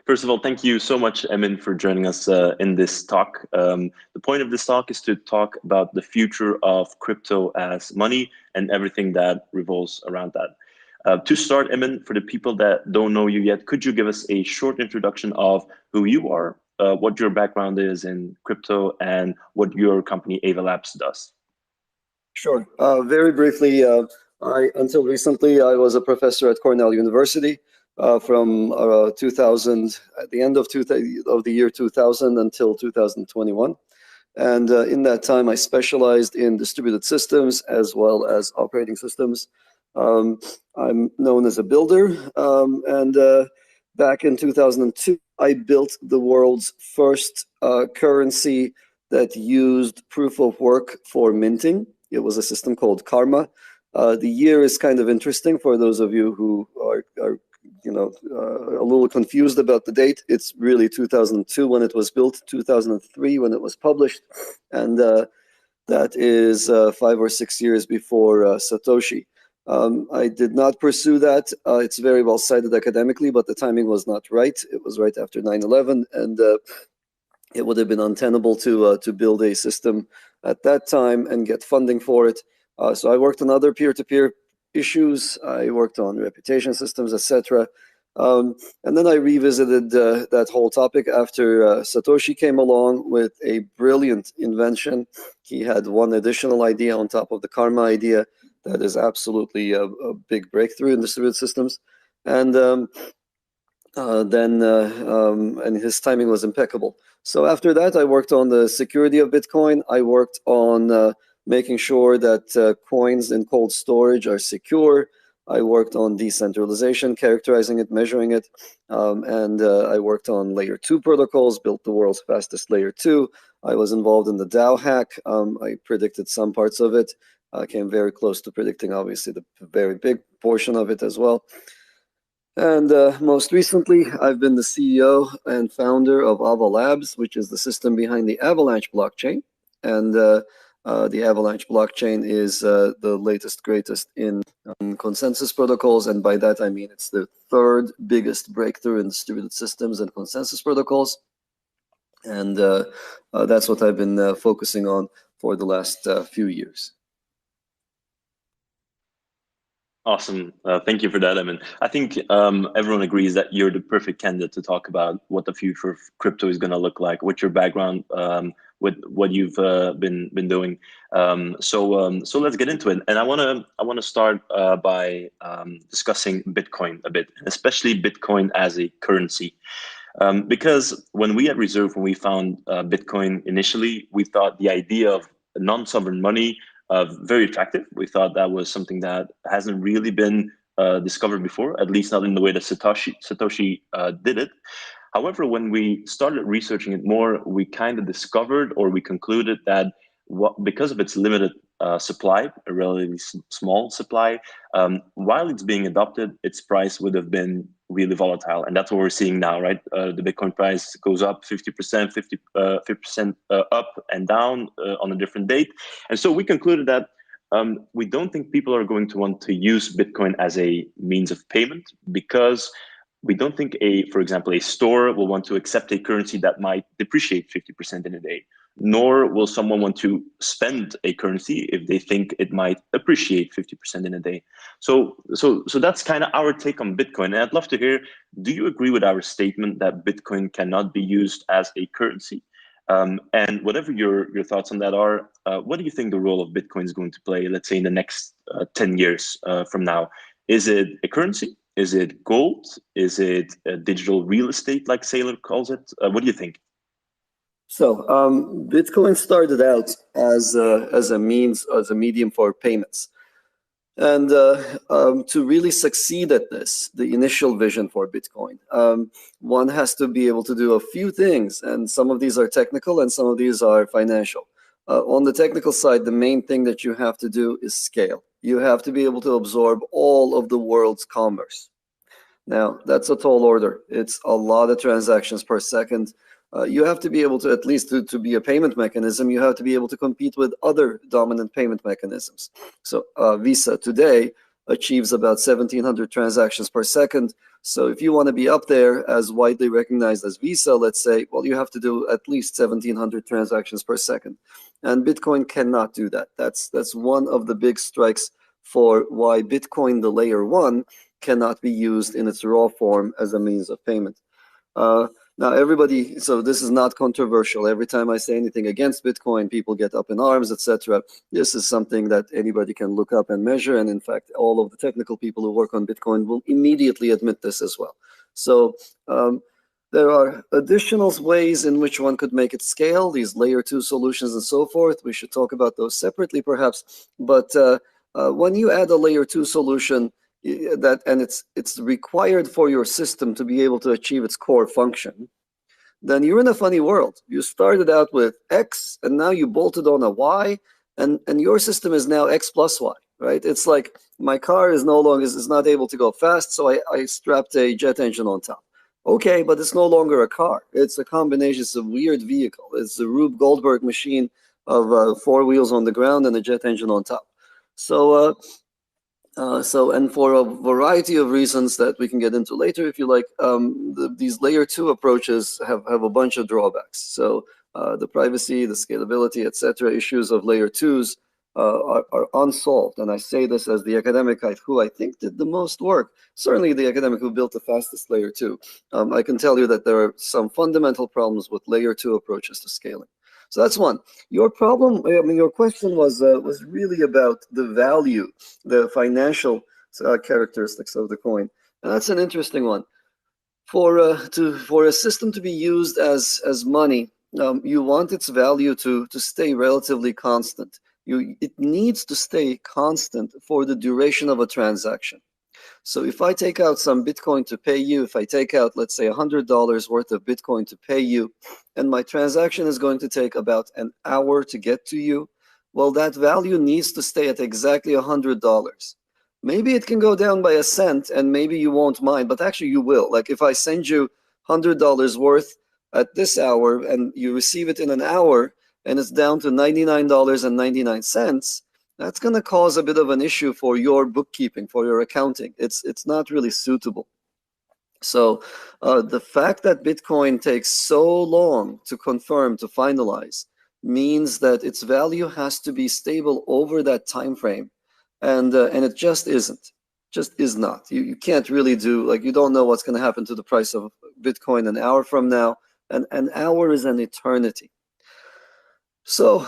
First of all, thank you so much, Emin, for joining us in this talk. The point of this talk is to talk about the future of crypto as money and everything that revolves around that. To start, Emin, for the people that don't know you yet, could you give us a short introduction of who you are, what your background is in crypto, and what your company Ava Labs does? Sure. Very briefly, until recently, I was a professor at Cornell University. From 2000, at the end of the year 2000 until 2021. And in that time, I specialized in distributed systems as well as operating systems. I'm known as a builder. Back in 2002, I built the world's first currency that used proof of work for minting. It was a system called Karma. The year is kind of interesting for those of you who are a little confused about the date. It's really 2002 when it was built, 2003 when it was published, and that is 5 or 6 years before Satoshi. I did not pursue that. It's very well cited academically, but the timing was not right. It was right after 9/11, and it would have been untenable to build a system at that time and get funding for it. So I worked on other peer-to-peer issues. I worked on reputation systems, etc. And then I revisited that whole topic after Satoshi came along with a brilliant invention. He had one additional idea on top of the Karma idea that is absolutely a big breakthrough in distributed systems. And his timing was impeccable. So after that, I worked on the security of Bitcoin. I worked on making sure that coins in cold storage are secure. I worked on decentralization, characterizing it, measuring it, and I worked on layer 2 protocols, built the world's fastest layer 2. I was involved in the DAO hack. I predicted some parts of it. I came very close to predicting, obviously, the very big portion of it as well. And most recently, I've been the CEO and founder of Ava Labs, which is the system behind the Avalanche blockchain. And the Avalanche blockchain is the latest, greatest in consensus protocols. And by that, I mean it's the third biggest breakthrough in distributed systems and consensus protocols. And that's what I've been focusing on for the last few years. Awesome. Thank you for that, Emin. I think everyone agrees that you're the perfect candidate to talk about what the future of crypto is going to look like, what your background, with what you've been doing. So let's get into it. And I want to start by discussing Bitcoin a bit, especially Bitcoin as a currency. Because when we at Reserve, when we found Bitcoin initially, we thought the idea of non-sovereign money very attractive. We thought that was something that hasn't really been discovered before, at least not in the way that Satoshi did it. However, when we started researching it more, we kind of discovered, or we concluded that because of its limited supply, a relatively small supply, while it's being adopted, its price would have been really volatile. And that's what we're seeing now, right? The Bitcoin price goes up 50%, 50% up and down on a different date. And so we concluded that we don't think people are going to want to use Bitcoin as a means of payment, because we don't think for example, a store will want to accept a currency that might depreciate 50% in a day, nor will someone want to spend a currency if they think it might appreciate 50% in a day. So that's kind of our take on Bitcoin. And I'd love to hear, do you agree with our statement that Bitcoin cannot be used as a currency? And whatever your thoughts on that are, what do you think the role of Bitcoin is going to play, let's say in the next 10 years from now? Is it a currency? Is it gold? Is it digital real estate, like Saylor calls it? What do you think? So Bitcoin started out as a medium for payments. And to really succeed at this, the initial vision for Bitcoin, one has to be able to do a few things. And some of these are technical and some of these are financial. On the technical side, the main thing that you have to do is scale. You have to be able to absorb all of the world's commerce. Now, that's a tall order. It's a lot of transactions per second. You have to be able to, at least to be a payment mechanism, you have to be able to compete with other dominant payment mechanisms. So Visa today achieves about 1,700 transactions per second. So if you want to be up there as widely recognized as Visa, let's say, well, you have to do at least 1,700 transactions per second. And Bitcoin cannot do that. That's one of the big strikes for why Bitcoin, the layer one, cannot be used in its raw form as a means of payment. Now everybody, so this is not controversial. Every time I say anything against Bitcoin, people get up in arms, etc. This is something that anybody can look up and measure. And in fact, all of the technical people who work on Bitcoin will immediately admit this as well. So there are additional ways in which one could make it scale, these layer two solutions and so forth. We should talk about those separately perhaps. But when you add a layer two solution, and it's required for your system to be able to achieve its core function, then you're in a funny world. You started out with X, and now you bolted on a Y, and your system is now X plus Y, right? It's like my car is no longer is not able to go fast, so I strapped a jet engine on top. Okay, but it's no longer a car. It's a combination. It's a weird vehicle. It's the Rube Goldberg machine of 4 wheels on the ground and a jet engine on top. So and for a variety of reasons that we can get into later, if you like, these layer two approaches have a bunch of drawbacks. So the privacy, the scalability, etc. issues of layer twos are unsolved. And I say this as the academic who I think did the most work, certainly the academic who built the fastest layer two. I can tell you that there are some fundamental problems with layer two approaches to scaling. So that's one. Your problem, I mean, your question was really about the value, the financial characteristics of the coin, and that's an interesting one. For a system to be used as money, you want its value to stay relatively constant. It needs to stay constant for the duration of a transaction. So if I take out some Bitcoin to pay you, if I take out, let's say, $100 worth of Bitcoin to pay you, and my transaction is going to take about an hour to get to you, well, that value needs to stay at exactly $100. Maybe it can go down by a cent, and maybe you won't mind, but actually you will. Like if I send you $100 worth at this hour, and you receive it in an hour, and it's down to $99.99, that's going to cause a bit of an issue for your bookkeeping, for your accounting. It's not really suitable. So the fact that Bitcoin takes so long to confirm, to finalize, means that its value has to be stable over that time frame, and it just isn't. Just is not. You can't really do, like, you don't know what's going to happen to the price of Bitcoin an hour from now, and an hour is an eternity. So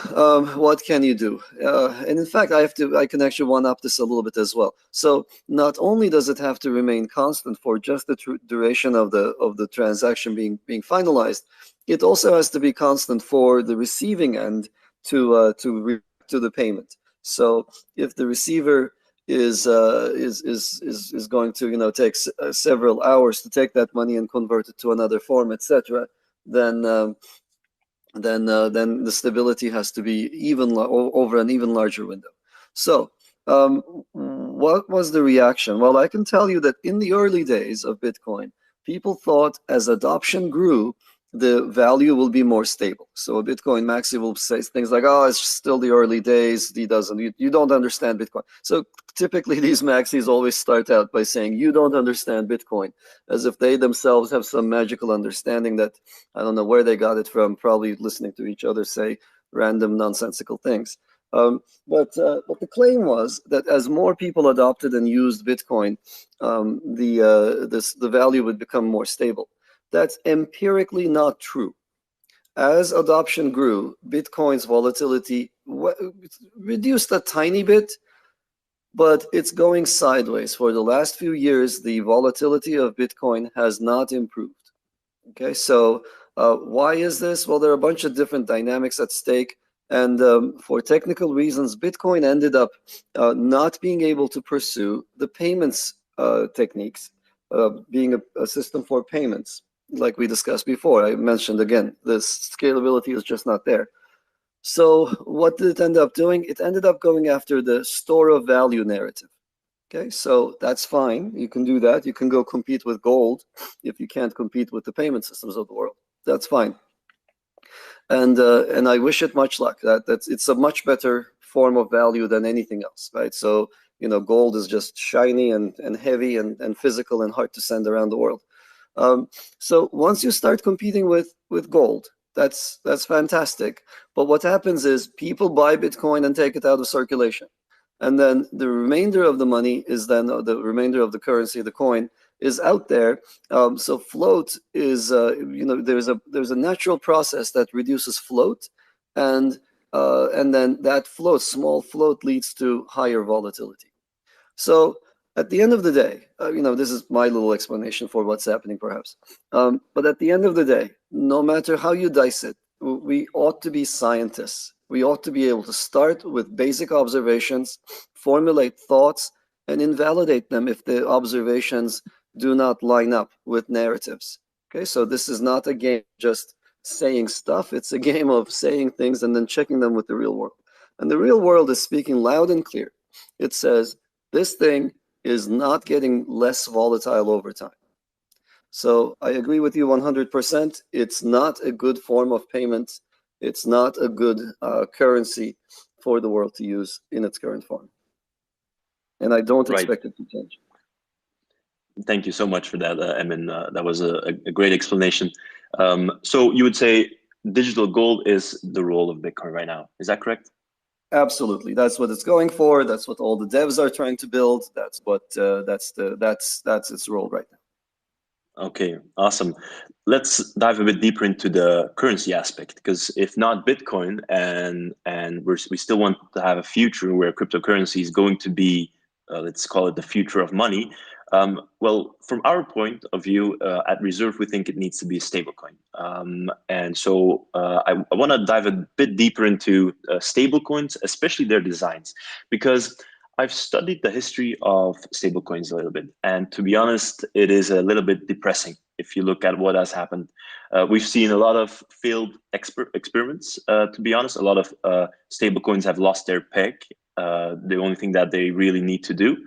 what can you do? And in fact, I can actually one-up this a little bit as well. So not only does it have to remain constant for just the duration of the transaction being finalized, it also has to be constant for the receiving end to the payment. So if the receiver is going to take several hours to take that money and convert it to another form, etc., then the stability has to be over an even larger window. So what was the reaction? Well, I can tell you that in the early days of Bitcoin, people thought as adoption grew, the value will be more stable. So a Bitcoin maxi will say things like, oh, it's still the early days. You don't understand Bitcoin. So typically these maxis always start out by saying, you don't understand Bitcoin, as if they themselves have some magical understanding that, I don't know where they got it from, probably listening to each other say random nonsensical things. But the claim was that as more people adopted and used Bitcoin, the value would become more stable. That's empirically not true. As adoption grew, Bitcoin's volatility reduced a tiny bit, but it's going sideways. For the last few years, the volatility of Bitcoin has not improved. Okay, so why is this? Well, there are a bunch of different dynamics at stake. And for technical reasons, Bitcoin ended up not being able to pursue the payments techniques, being a system for payments. Like we discussed before, I mentioned again, the scalability is just not there. So what did it end up doing? It ended up going after the store of value narrative. Okay, so that's fine. You can do that. You can go compete with gold if you can't compete with the payment systems of the world. That's fine. And I wish it much luck. It's a much better form of value than anything else, right? So Gold is just shiny and heavy and physical and hard to send around the world. So once you start competing with gold, that's fantastic. But what happens is people buy Bitcoin and take it out of circulation. And then the remainder of the money is then the remainder of the currency, the coin, is out there. So float is, there's a natural process that reduces float, and then that float, small float, leads to higher volatility. So at the end of the day, this is my little explanation for what's happening, perhaps. But at the end of the day, no matter how you dice it, we ought to be scientists. We ought to be able to start with basic observations, formulate thoughts, and invalidate them if the observations do not line up with narratives. Okay, so this is not a game just saying stuff. It's a game of saying things and then checking them with the real world. And the real world is speaking loud and clear. It says, this thing is not getting less volatile over time. So I agree with you 100%. It's not a good form of payment. It's not a good currency for the world to use in its current form. And I don't expect it to change. Thank you so much for that, Emin. That was a great explanation. So you would say digital gold is the role of Bitcoin right now. Is that correct? Absolutely. That's what it's going for. That's what all the devs are trying to build. That's what that's its role right now. Okay, awesome. Let's dive a bit deeper into the currency aspect, because if not Bitcoin, and we still want to have a future where cryptocurrency is going to be, let's call it the future of money. Well, from our point of view at Reserve, we think it needs to be a stablecoin. And so I want to dive a bit deeper into stablecoins, especially their designs, because I've studied the history of stablecoins a little bit, and to be honest, it is a little bit depressing if you look at what has happened. We've seen a lot of failed experiments, to be honest. A lot of stablecoins have lost their peg, the only thing that they really need to do.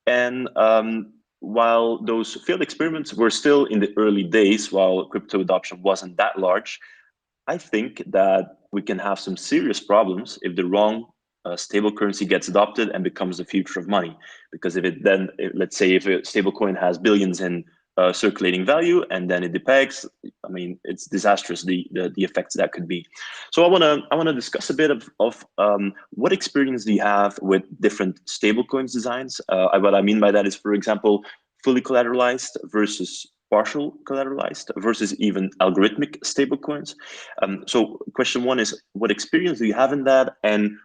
And while those failed experiments were still in the early days, while crypto adoption wasn't that large, I think that we can have some serious problems if the wrong stable currency gets adopted and becomes the future of money. Because let's say if a stable coin has billions in circulating value and then it depegs, I mean, it's disastrous, the effects that could be. So I want to discuss a bit of what experience do you have with different stable coins designs. What I mean by that is, for example, fully collateralized versus partial collateralized versus even algorithmic stablecoins. So question one is, what experience do you have in that? And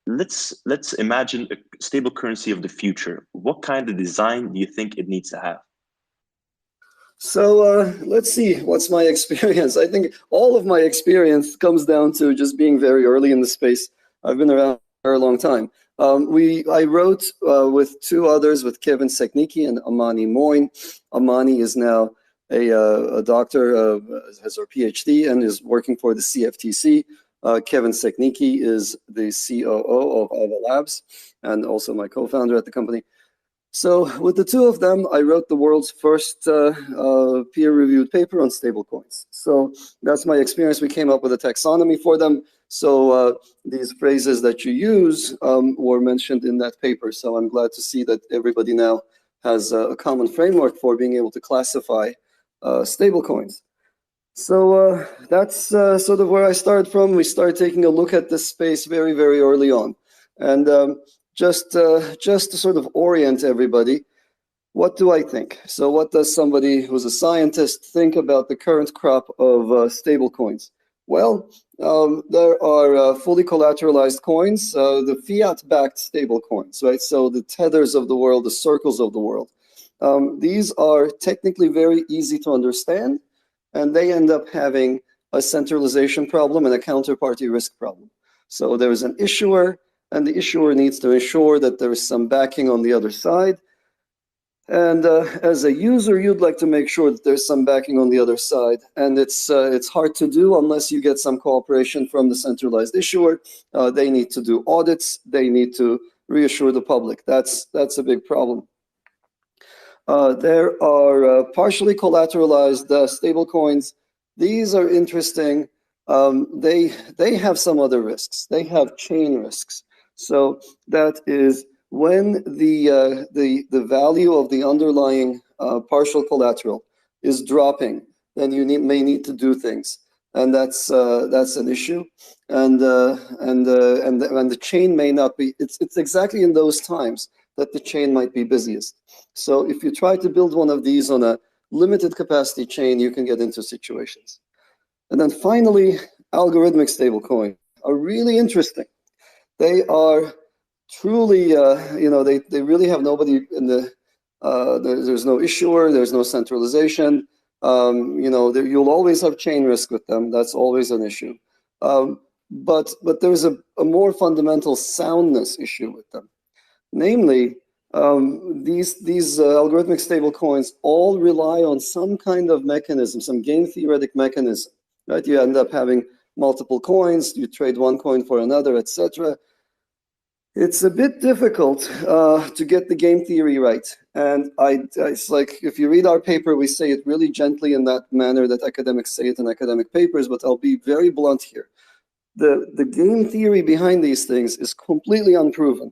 let's imagine a stable currency of the future. What kind of design do you think it needs to have? So let's see, what's my experience? I think all of my experience comes down to just being very early in the space. I've been around for a long time. I wrote with two others, with Kevin Seknicki and Amani Moin. Amani is now a doctor, has her PhD and is working for the CFTC. Kevin Seknicki is the COO of Ava Labs and also my co-founder at the company. So with the two of them, I wrote the world's first peer-reviewed paper on stablecoins. So that's my experience. We came up with a taxonomy for them. So these phrases that you use were mentioned in that paper. So I'm glad to see that everybody now has a common framework for being able to classify stablecoins. So that's sort of where I started from. We started taking a look at this space very, very early on. And just to sort of orient everybody, what do I think? So what does somebody who's a scientist think about the current crop of stable coins? Well, there are fully collateralized coins, the fiat-backed stable coins, right? So the tethers of the world, the circles of the world. These are technically very easy to understand, and they end up having a centralization problem and a counterparty risk problem. So there is an issuer, and the issuer needs to ensure that there is some backing on the other side. And as a user, you'd like to make sure that there's some backing on the other side. And it's hard to do unless you get some cooperation from the centralized issuer. They need to do audits. They need to reassure the public. That's a big problem. There are partially collateralized stablecoins. These are interesting. They have some other risks. They have chain risks. So that is when the value of the underlying partial collateral is dropping, then you may need to do things, and that's an issue, and the chain may not be. It's exactly in those times that the chain might be busiest. So if you try to build one of these on a limited capacity chain, you can get into situations. And then finally, algorithmic stablecoin are really interesting. They are truly, they really have nobody in the, there's no issuer, there's no centralization. You'll always have chain risk with them. That's always an issue. But there's a more fundamental soundness issue with them. Namely, these algorithmic stable coins all rely on some kind of mechanism, some game theoretic mechanism, right? You end up having multiple coins, you trade one coin for another, etc. It's a bit difficult to get the game theory right. And it's like, if you read our paper, we say it really gently in that manner that academics say it in academic papers, but I'll be very blunt here. The game theory behind these things is completely unproven.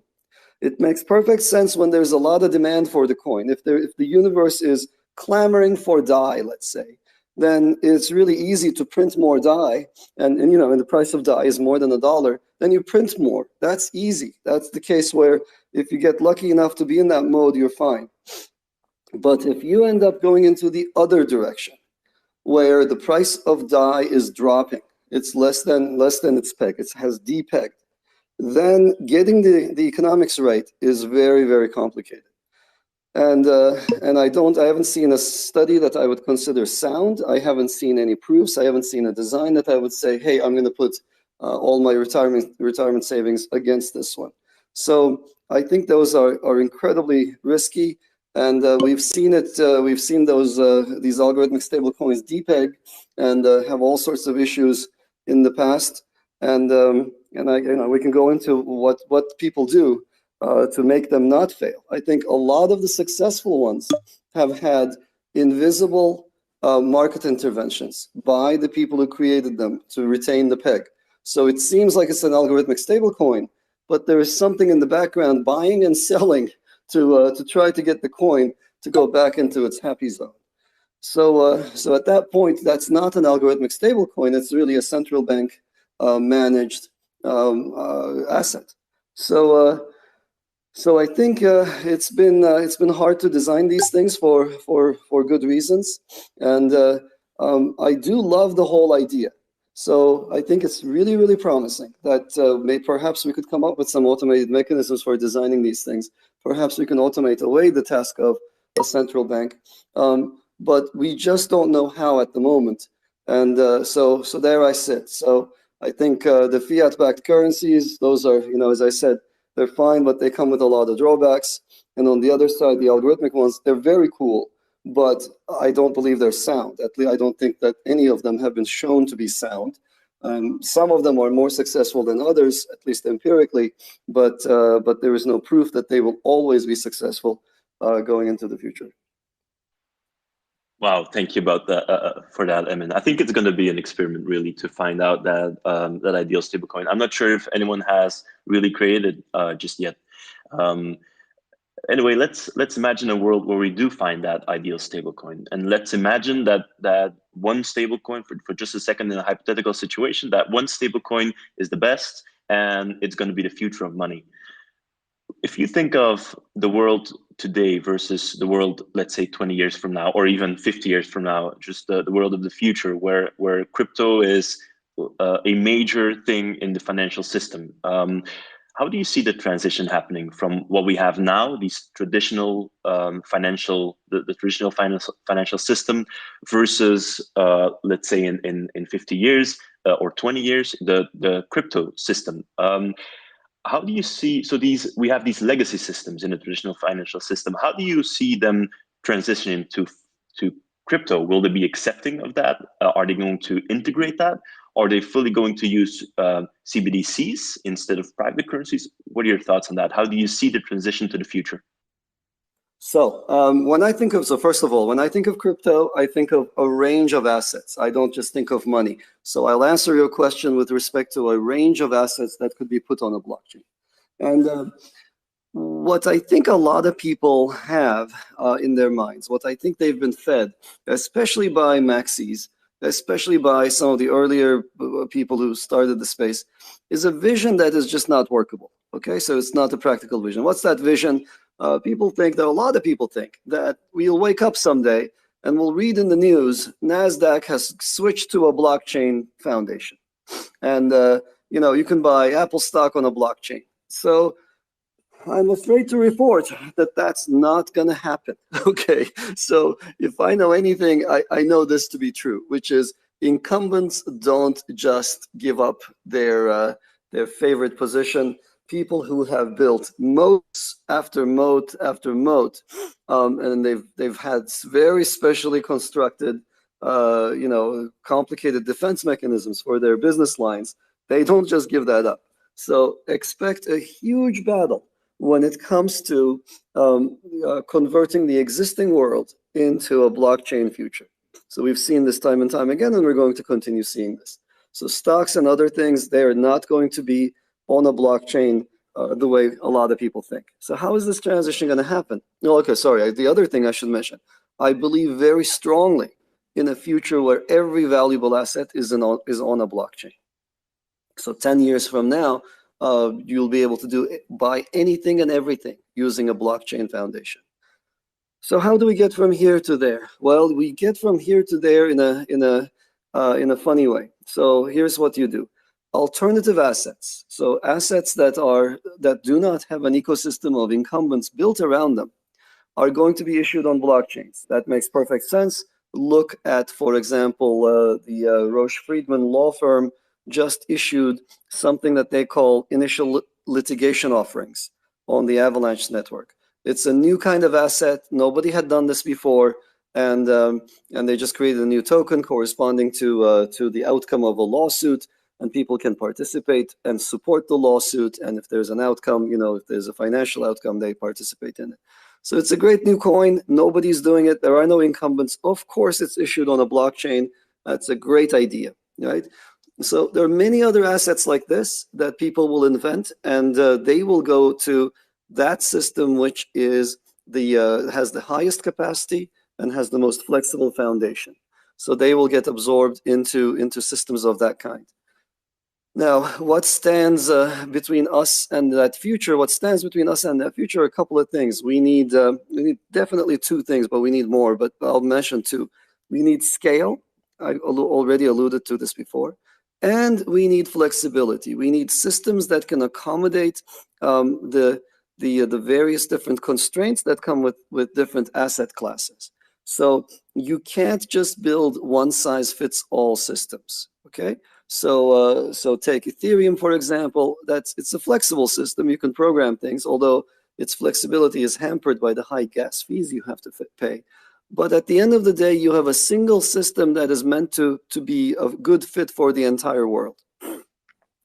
It makes perfect sense when there's a lot of demand for the coin. If the universe is clamoring for DAI, let's say, then it's really easy to print more DAI, and the price of DAI is more than $1, then you print more. That's easy. That's the case where if you get lucky enough to be in that mode, you're fine. But if you end up going into the other direction, where the price of DAI is dropping, it's less than its peg, it has depegged, then getting the economics right is very, very complicated. And I haven't seen a study that I would consider sound. I haven't seen any proofs. I haven't seen a design that I would say, hey, I'm going to put all my retirement savings against this one. So I think those are incredibly risky, and we've seen it. We've seen these algorithmic stablecoins depeg and have all sorts of issues in the past. And we can go into what people do to make them not fail. I think a lot of the successful ones have had invisible market interventions by the people who created them to retain the peg. So it seems like it's an algorithmic stablecoin, but there is something in the background buying and selling to try to get the coin to go back into its happy zone. So at that point, that's not an algorithmic stablecoin. It's really a central bank managed asset. So I think it's been hard to design these things for good reasons, and I do love the whole idea. So I think it's really, really promising that perhaps we could come up with some automated mechanisms for designing these things. Perhaps we can automate away the task of a central bank, but we just don't know how at the moment. And so there I sit. So I think the fiat-backed currencies, those are, as I said, they're fine, but they come with a lot of drawbacks. And on the other side, the algorithmic ones, they're very cool, but I don't believe they're sound. At least I don't think that any of them have been shown to be sound. Some of them are more successful than others, at least empirically, but there is no proof that they will always be successful going into the future. Wow, thank you about that for that, Emin. I think it's going to be an experiment really to find out that that ideal stablecoin. I'm not sure if anyone has really created just yet. Anyway, let's imagine a world where we do find that ideal stablecoin, and let's imagine that one stablecoin for just a second in a hypothetical situation, that one stablecoin is the best and it's going to be the future of money. If you think of the world today versus the world, let's say 20 years from now, or even 50 years from now, just the world of the future, where crypto is a major thing in the financial system, how do you see the transition happening from what we have now, these traditional the traditional financial system, versus let's say in 50 years or 20 years, the crypto system? How do you see, so we have these legacy systems in the traditional financial system. How do you see them transitioning to crypto? Will they be accepting of that? Are they going to integrate that? Are they fully going to use CBDCs instead of private currencies? What are your thoughts on that? How do you see the transition to the future? So first of all, when I think of crypto, I think of a range of assets. I don't just think of money. So I'll answer your question with respect to a range of assets that could be put on a blockchain. And what I think a lot of people have in their minds, what I think they've been fed, especially by Maxis, especially by some of the earlier people who started the space, is a vision that is just not workable. Okay, so it's not a practical vision. What's that vision? People think that a lot of people think that we'll wake up someday and we'll read in the news, NASDAQ has switched to a blockchain foundation. And, you can buy Apple stock on a blockchain. So I'm afraid to report that that's not going to happen. Okay, so if I know anything, I know this to be true, which is incumbents don't just give up their favorite position. People who have built moats after moat after moat, and they've had very specially constructed, complicated defense mechanisms for their business lines. They don't just give that up. So expect a huge battle when it comes to converting the existing world into a blockchain future. So we've seen this time and time again, and we're going to continue seeing this. So stocks and other things, they are not going to be on a blockchain the way a lot of people think. So how is this transition going to happen? No, okay, sorry. The other thing I should mention, I believe very strongly in a future where every valuable asset is on a blockchain. So 10 years from now, you'll be able to buy anything and everything using a blockchain foundation. So how do we get from here to there? Well, we get from here to there in a funny way. So here's what you do. Alternative assets. So assets that do not have an ecosystem of incumbents built around them are going to be issued on blockchains. That makes perfect sense. Look at, for example, the Roche Friedman law firm just issued something that they call initial litigation offerings on the Avalanche network. It's a new kind of asset. Nobody had done this before, and they just created a new token corresponding to the outcome of a lawsuit, and people can participate and support the lawsuit. And if there's an outcome, if there's a financial outcome, they participate in it. So it's a great new coin. Nobody's doing it. There are no incumbents. Of course, it's issued on a blockchain. That's a great idea, right? So there are many other assets like this that people will invent, and they will go to that system which is has the highest capacity and has the most flexible foundation. So they will get absorbed into systems of that kind. Now, what stands between us and that future? What stands between us and that future are a couple of things. We need definitely two things, but we need more. But I'll mention two. We need scale. I already alluded to this before. And we need flexibility. We need systems that can accommodate the various different constraints that come with different asset classes. So you can't just build one-size-fits-all systems. Okay. So take Ethereum, for example. It's a flexible system. You can program things, although its flexibility is hampered by the high gas fees you have to pay. But at the end of the day, you have a single system that is meant to be a good fit for the entire world.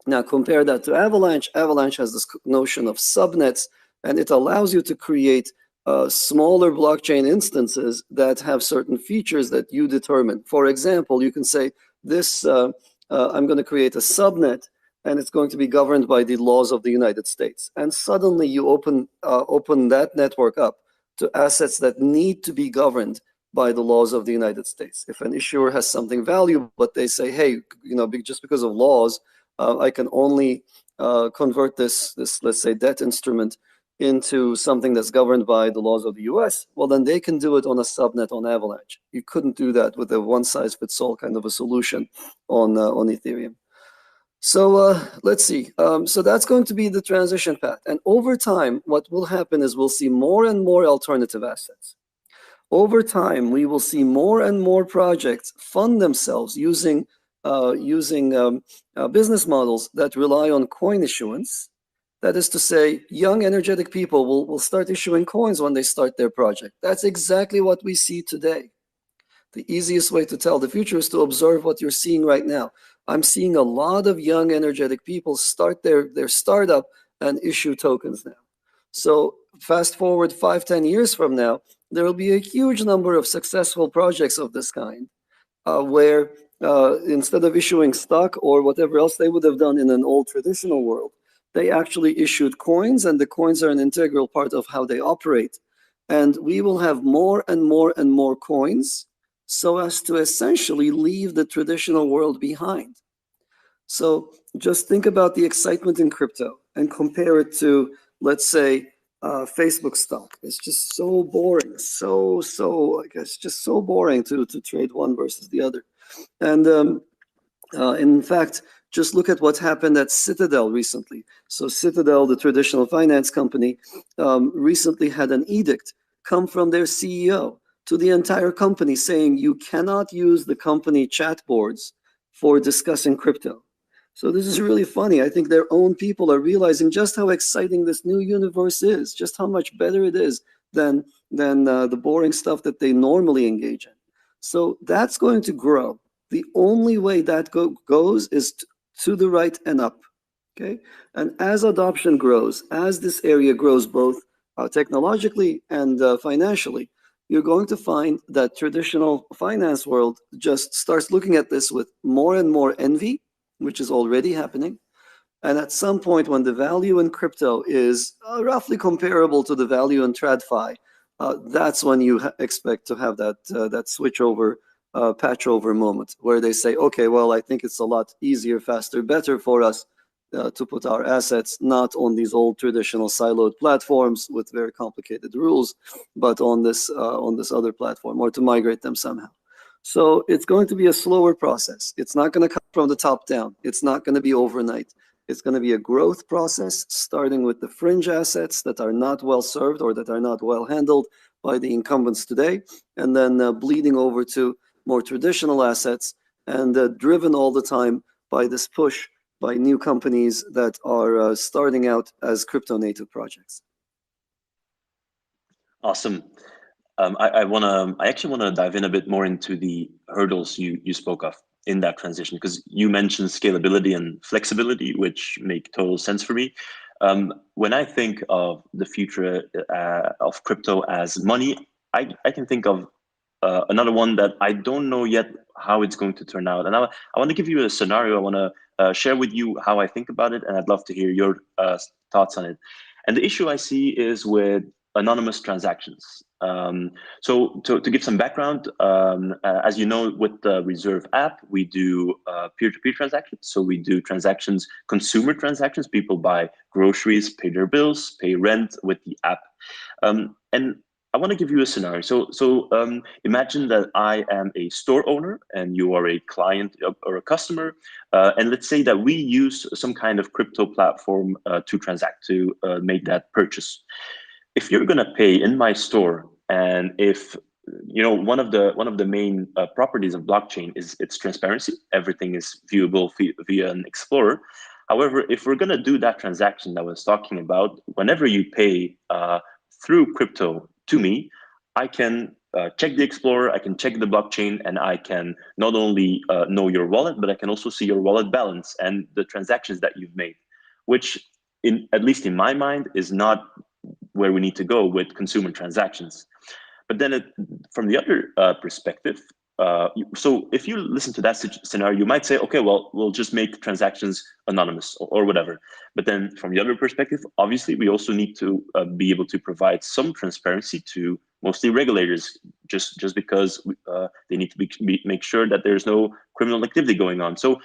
Now compare that to Avalanche. Avalanche has this notion of subnets, and it allows you to create smaller blockchain instances that have certain features that you determine. For example, you can say this. I'm going to create a subnet, and it's going to be governed by the laws of the United States. And suddenly you open that network up to assets that need to be governed by the laws of the United States. If an issuer has something valuable, but they say, hey, just because of laws, I can only convert this, let's say, debt instrument into something that's governed by the laws of the US, well, then they can do it on a subnet on Avalanche. You couldn't do that with a one-size-fits-all kind of a solution on Ethereum. So let's see. So that's going to be the transition path. And over time, what will happen is we'll see more and more alternative assets. Over time, we will see more and more projects fund themselves using business models that rely on coin issuance. That is to say, young, energetic people will start issuing coins when they start their project. That's exactly what we see today. The easiest way to tell the future is to observe what you're seeing right now. I'm seeing a lot of young, energetic people start their startup and issue tokens now. So fast forward 5-10 years from now, there will be a huge number of successful projects of this kind where instead of issuing stock or whatever else they would have done in an old traditional world, They actually issued coins, and the coins are an integral part of how they operate. And we will have more and more and more coins so as to essentially leave the traditional world behind. So just think about the excitement in crypto and compare it to, let's say, Facebook stock. It's just so boring, it's just so boring to trade one versus the other. And in fact, just look at what happened at Citadel recently. So Citadel, the traditional finance company, recently had an edict come from their CEO to the entire company saying you cannot use the company chat boards for discussing crypto. So this is really funny. I think their own people are realizing just how exciting this new universe is, just how much better it is than the boring stuff that they normally engage in. So that's going to grow. The only way that goes is to the right and up. Okay, and as adoption grows, as this area grows both technologically and financially, you're going to find that traditional finance world just starts looking at this with more and more envy, which is already happening. And at some point when the value in crypto is roughly comparable to the value in TradFi, that's when you expect to have that switch over, patch over moment where they say, okay, well, I think it's a lot easier, faster, better for us to put our assets not on these old traditional siloed platforms with very complicated rules, but on this other platform, or to migrate them somehow. So it's going to be a slower process. It's not going to come from the top down. It's not going to be overnight. It's going to be a growth process, starting with the fringe assets that are not well served or that are not well handled by the incumbents today, and then bleeding over to more traditional assets, and driven all the time by this push by new companies that are starting out as crypto native projects. Awesome. I actually want to dive in a bit more into the hurdles you spoke of in that transition, because you mentioned scalability and flexibility, which make total sense for me. When I think of the future of crypto as money, I can think of another one that I don't know yet how it's going to turn out. And I want to give you a scenario. I want to share with you how I think about it, and I'd love to hear your thoughts on it. And the issue I see is with anonymous transactions. So to give some background, as you know, with the Reserve app, we do peer-to-peer transactions. So we do transactions, consumer transactions. People buy groceries, pay their bills, pay rent with the app. And I want to give you a scenario. So imagine that I am a store owner and you are a client or a customer. And let's say that we use some kind of crypto platform to transact, to make that purchase. If you're going to pay in my store, and if one of the main properties of blockchain is its transparency, everything is viewable via an explorer. However, if we're going to do that transaction that I was talking about, whenever you pay through crypto to me, I can check the explorer, I can check the blockchain, and I can not only know your wallet, but I can also see your wallet balance and the transactions that you've made, which at least in my mind is not where we need to go with consumer transactions. But then from the other perspective, so if you listen to that scenario, you might say, okay, well, we'll just make transactions anonymous or whatever. But then from the other perspective, obviously, we also need to be able to provide some transparency to mostly regulators, just because they need to make sure that there's no criminal activity going on. So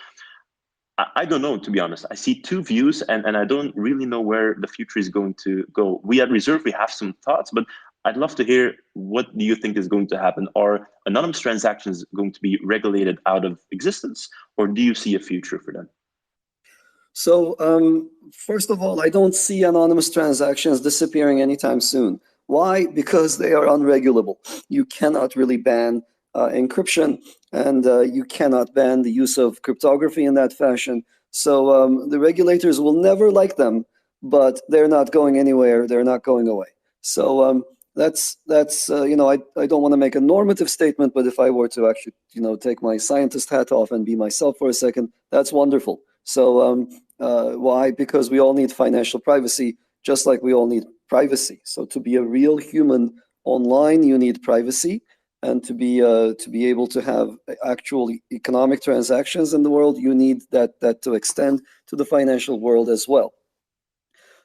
I don't know, to be honest. I see two views, and I don't really know where the future is going to go. We at Reserve, we have some thoughts, but I'd love to hear, what do you think is going to happen? Are anonymous transactions going to be regulated out of existence, or do you see a future for them? So first of all, I don't see anonymous transactions disappearing anytime soon. Why? Because they are unregulable. You cannot really ban encryption, and you cannot ban the use of cryptography in that fashion. So the regulators will never like them, but they're not going anywhere. They're not going away. So that's I don't want to make a normative statement, but if I were to actually take my scientist hat off and be myself for a second, that's wonderful. So why? Because we all need financial privacy, just like we all need privacy. So to be a real human online, you need privacy, and to be able to have actual economic transactions in the world, you need that to extend to the financial world as well.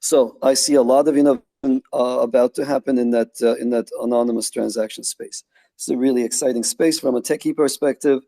So I see a lot of innovation about to happen in that anonymous transaction space. It's a really exciting space from a techie perspective,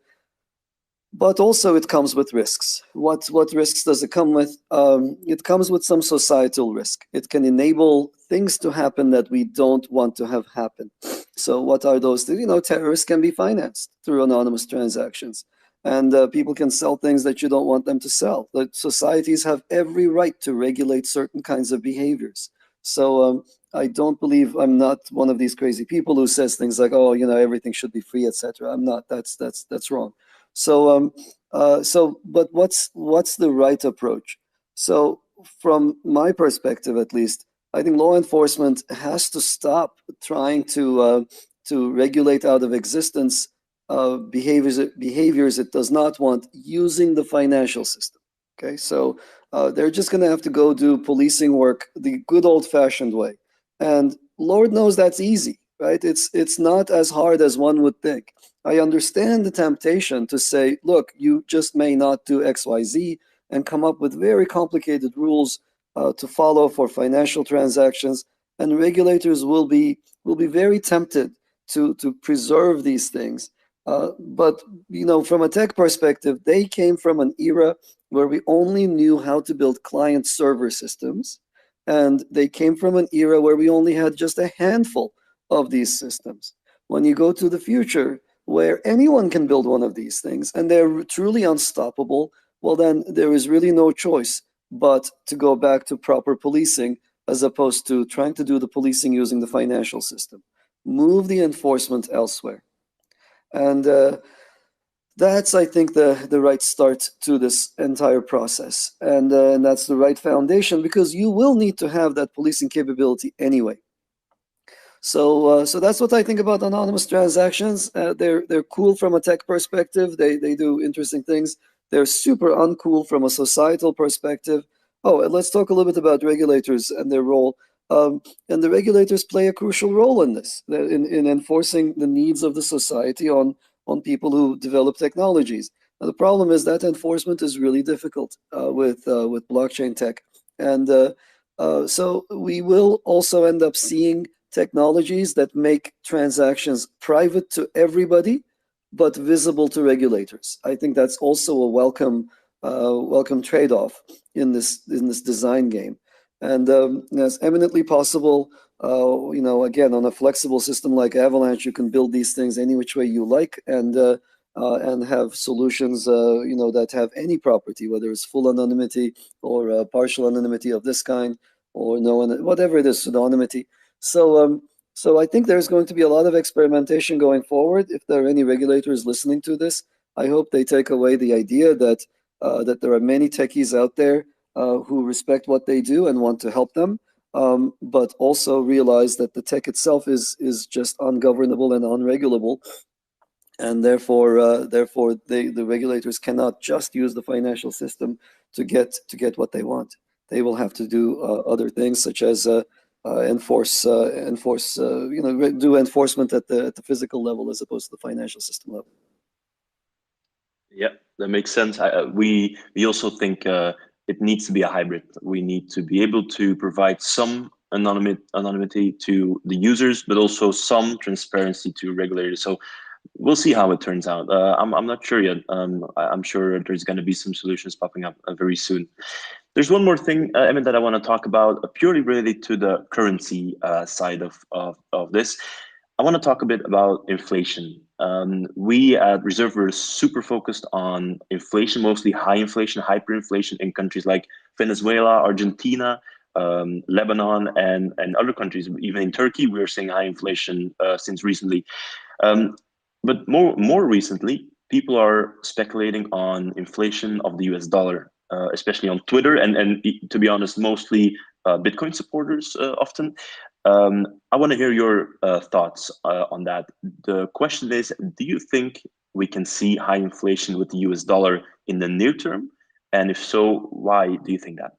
but also it comes with risks. What risks does it come with? It comes with some societal risk. It can enable things to happen that we don't want to have happen. So what are those things? Terrorists can be financed through anonymous transactions, and people can sell things that you don't want them to sell. But societies have every right to regulate certain kinds of behaviors. So I don't believe, I'm not one of these crazy people who says things like, oh, everything should be free, etc. I'm not. That's wrong. So but what's the right approach? So from my perspective, at least, I think law enforcement has to stop trying to regulate out of existence behaviors it does not want using the financial system. Okay, so they're just going to have to go do policing work the good old-fashioned way, and Lord knows that's easy, right? It's not as hard as one would think. I understand the temptation to say, look, you just may not do XYZ, and come up with very complicated rules to follow for financial transactions, and regulators will be very tempted to preserve these things. But from a tech perspective, they came from an era where we only knew how to build client-server systems, and they came from an era where we only had just a handful of these systems. When you go to the future, where anyone can build one of these things and they're truly unstoppable, well, then there is really no choice but to go back to proper policing, as opposed to trying to do the policing using the financial system. Move the enforcement elsewhere. And that's, I think, the right start to this entire process. And that's the right foundation, because you will need to have that policing capability anyway. So that's what I think about anonymous transactions. They're cool from a tech perspective. They do interesting things. They're super uncool from a societal perspective. Oh, and let's talk a little bit about regulators and their role. And the regulators play a crucial role in this, in enforcing the needs of the society on people who develop technologies. Now, the problem is that enforcement is really difficult with blockchain tech, and so we will also end up seeing technologies that make transactions private to everybody, but visible to regulators. I think that's also a welcome trade-off in this design game, and it's eminently possible. Again, on a flexible system like Avalanche, you can build these things any which way you like, and have solutions that have any property, whether it's full anonymity or partial anonymity of this kind, or whatever it is, pseudonymity. So I think there's going to be a lot of experimentation going forward. If there are any regulators listening to this, I hope they take away the idea that there are many techies out there who respect what they do and want to help them, but also realize that the tech itself is just ungovernable and unregulable, and therefore the regulators cannot just use the financial system to get what they want. They will have to do other things, such as do enforcement at the physical level as opposed to the financial system level. Yeah, that makes sense. We also think it needs to be a hybrid. We need to be able to provide some anonymity to the users, but also some transparency to regulators. So we'll see how it turns out. I'm not sure yet. I'm sure there's going to be some solutions popping up very soon. There's one more thing, Emin, that I want to talk about, purely related to the currency side of this. I want to talk a bit about inflation. We at Reserve were super focused on inflation, mostly high inflation, hyperinflation in countries like Venezuela, Argentina, Lebanon, and other countries. Even in Turkey, we're seeing high inflation since recently. But more recently, people are speculating on inflation of the US dollar, especially on Twitter, and to be honest, mostly Bitcoin supporters often. I want to hear your thoughts on that. The question is, do you think we can see high inflation with the US dollar in the near term? And if so, why do you think that?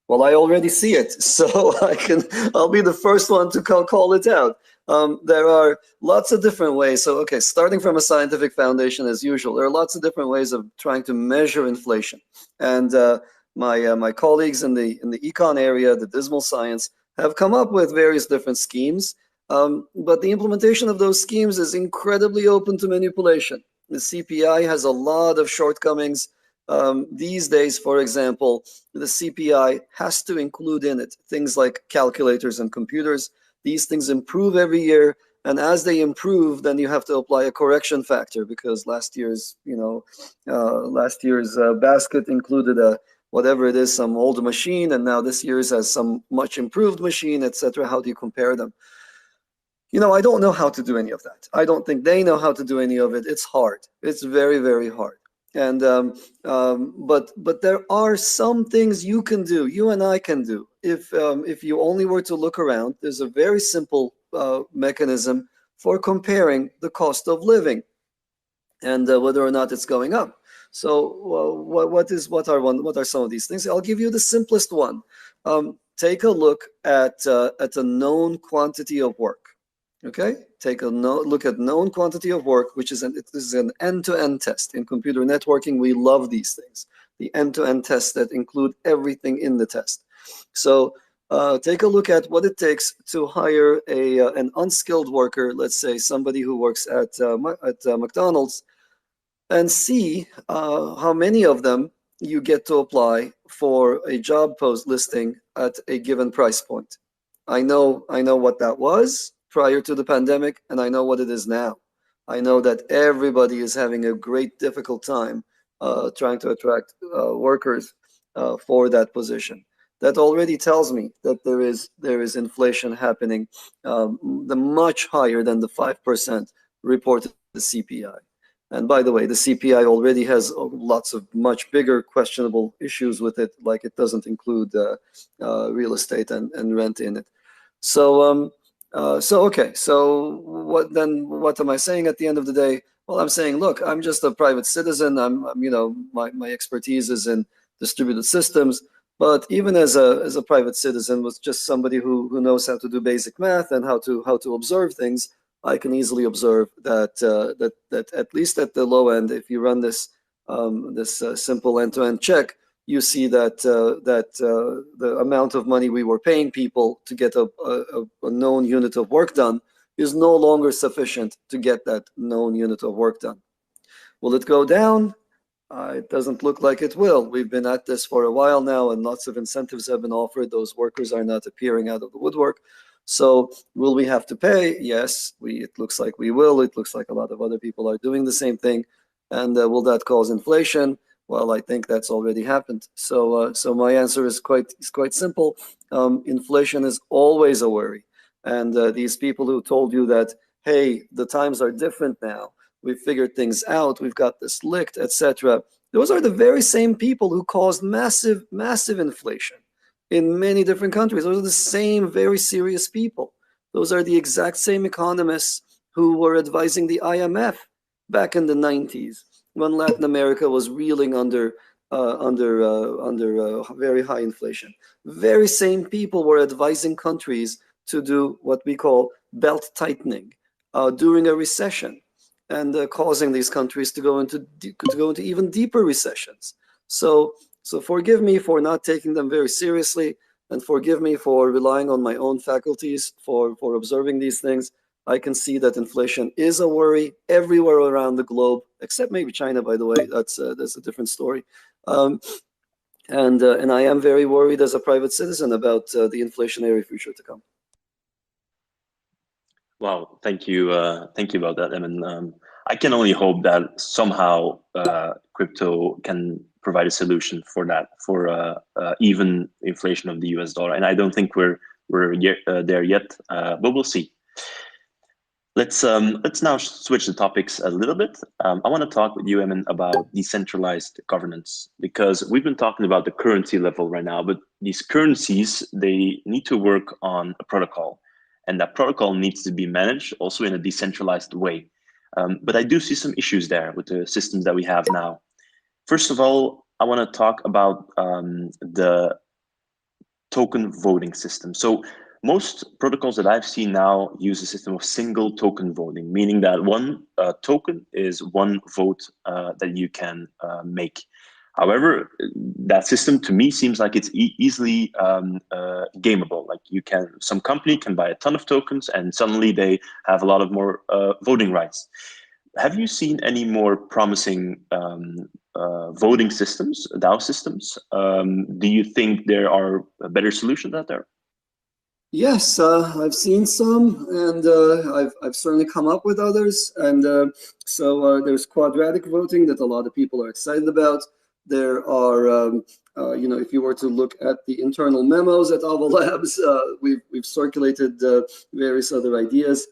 Well, I already see it, so I'll be the first one to call it out. There are lots of different ways. So, okay, starting from a scientific foundation as usual, there are lots of different ways of trying to measure inflation. And my colleagues in the econ area, the dismal science, have come up with various different schemes, but the implementation of those schemes is incredibly open to manipulation. The CPI has a lot of shortcomings. These days, for example, the CPI has to include in it things like calculators and computers. These things improve every year, and as they improve, then you have to apply a correction factor, because last year's basket included a whatever it is, some old machine, and now this year's has some much improved machine, etc. How do you compare them? I don't know how to do any of that. I don't think they know how to do any of it. It's hard. It's very, very hard. And but there are some things you can do, you and I can do. If you only were to look around, there's a very simple mechanism for comparing the cost of living and whether or not it's going up. So what are some of these things? I'll give you the simplest one. Take a look at a known quantity of work. Okay, take a look at known quantity of work, which is it is an end-to-end test. In computer networking, we love these things, the end-to-end tests that include everything in the test. So take a look at what it takes to hire an unskilled worker, let's say somebody who works at McDonald's, and see how many of them you get to apply for a job post listing at a given price point. I know what that was prior to the pandemic, and I know what it is now. I know that everybody is having a great difficult time trying to attract workers for that position. That already tells me that there is inflation happening, the much higher than the 5% reported the CPI. And by the way, the CPI already has lots of much bigger questionable issues with it, like it doesn't include real estate and rent in it. So okay, so what am I saying at the end of the day? Well, I'm saying, look, I'm just a private citizen. My expertise is in distributed systems, but even as a private citizen, with just somebody who knows how to do basic math and how to observe things, I can easily observe that at least at the low end, if you run this simple end-to-end check, you see that the amount of money we were paying people to get a known unit of work done is no longer sufficient to get that known unit of work done. Will it go down? It doesn't look like it will. We've been at this for a while now, and lots of incentives have been offered. Those workers are not appearing out of the woodwork. So will we have to pay? Yes, it looks like we will. It looks like a lot of other people are doing the same thing. And will that cause inflation? Well, I think that's already happened. So my answer is quite simple. Inflation is always a worry. And these people who told you that, hey, the times are different now, we've figured things out, we've got this licked, etc. Those are the very same people who caused massive inflation in many different countries. Those are the same very serious people. Those are the exact same economists who were advising the IMF back in the 90s when Latin America was reeling under very high inflation. Very same people were advising countries to do what we call belt tightening during a recession, and causing these countries to go into even deeper recessions. So forgive me for not taking them very seriously, and forgive me for relying on my own faculties for observing these things. I can see that inflation is a worry everywhere around the globe, except maybe China, by the way. That's a different story. And I am very worried as a private citizen about the inflationary future to come. Wow, thank you about that, Emin. I can only hope that somehow crypto can provide a solution for that, for even inflation of the US dollar. And I don't think we're there yet, but we'll see. Let's now switch the topics a little bit. I want to talk with you, Emin, about decentralized governance, because we've been talking about the currency level right now, but these currencies, they need to work on a protocol, and that protocol needs to be managed also in a decentralized way. But I do see some issues there with the systems that we have now. First of all, I want to talk about the token voting system. So most protocols that I've seen now use a system of single token voting, meaning that one token is one vote that you can make. However, that system to me seems like it's easily gameable. Like some company can buy a ton of tokens and suddenly they have a lot of more voting rights. Have you seen any more promising voting systems, DAO systems? Do you think there are better solutions out there? Yes, I've seen some, and I've certainly come up with others. And so there's quadratic voting that a lot of people are excited about. There are, if you were to look at the internal memos at Ava Labs, we've circulated various other ideas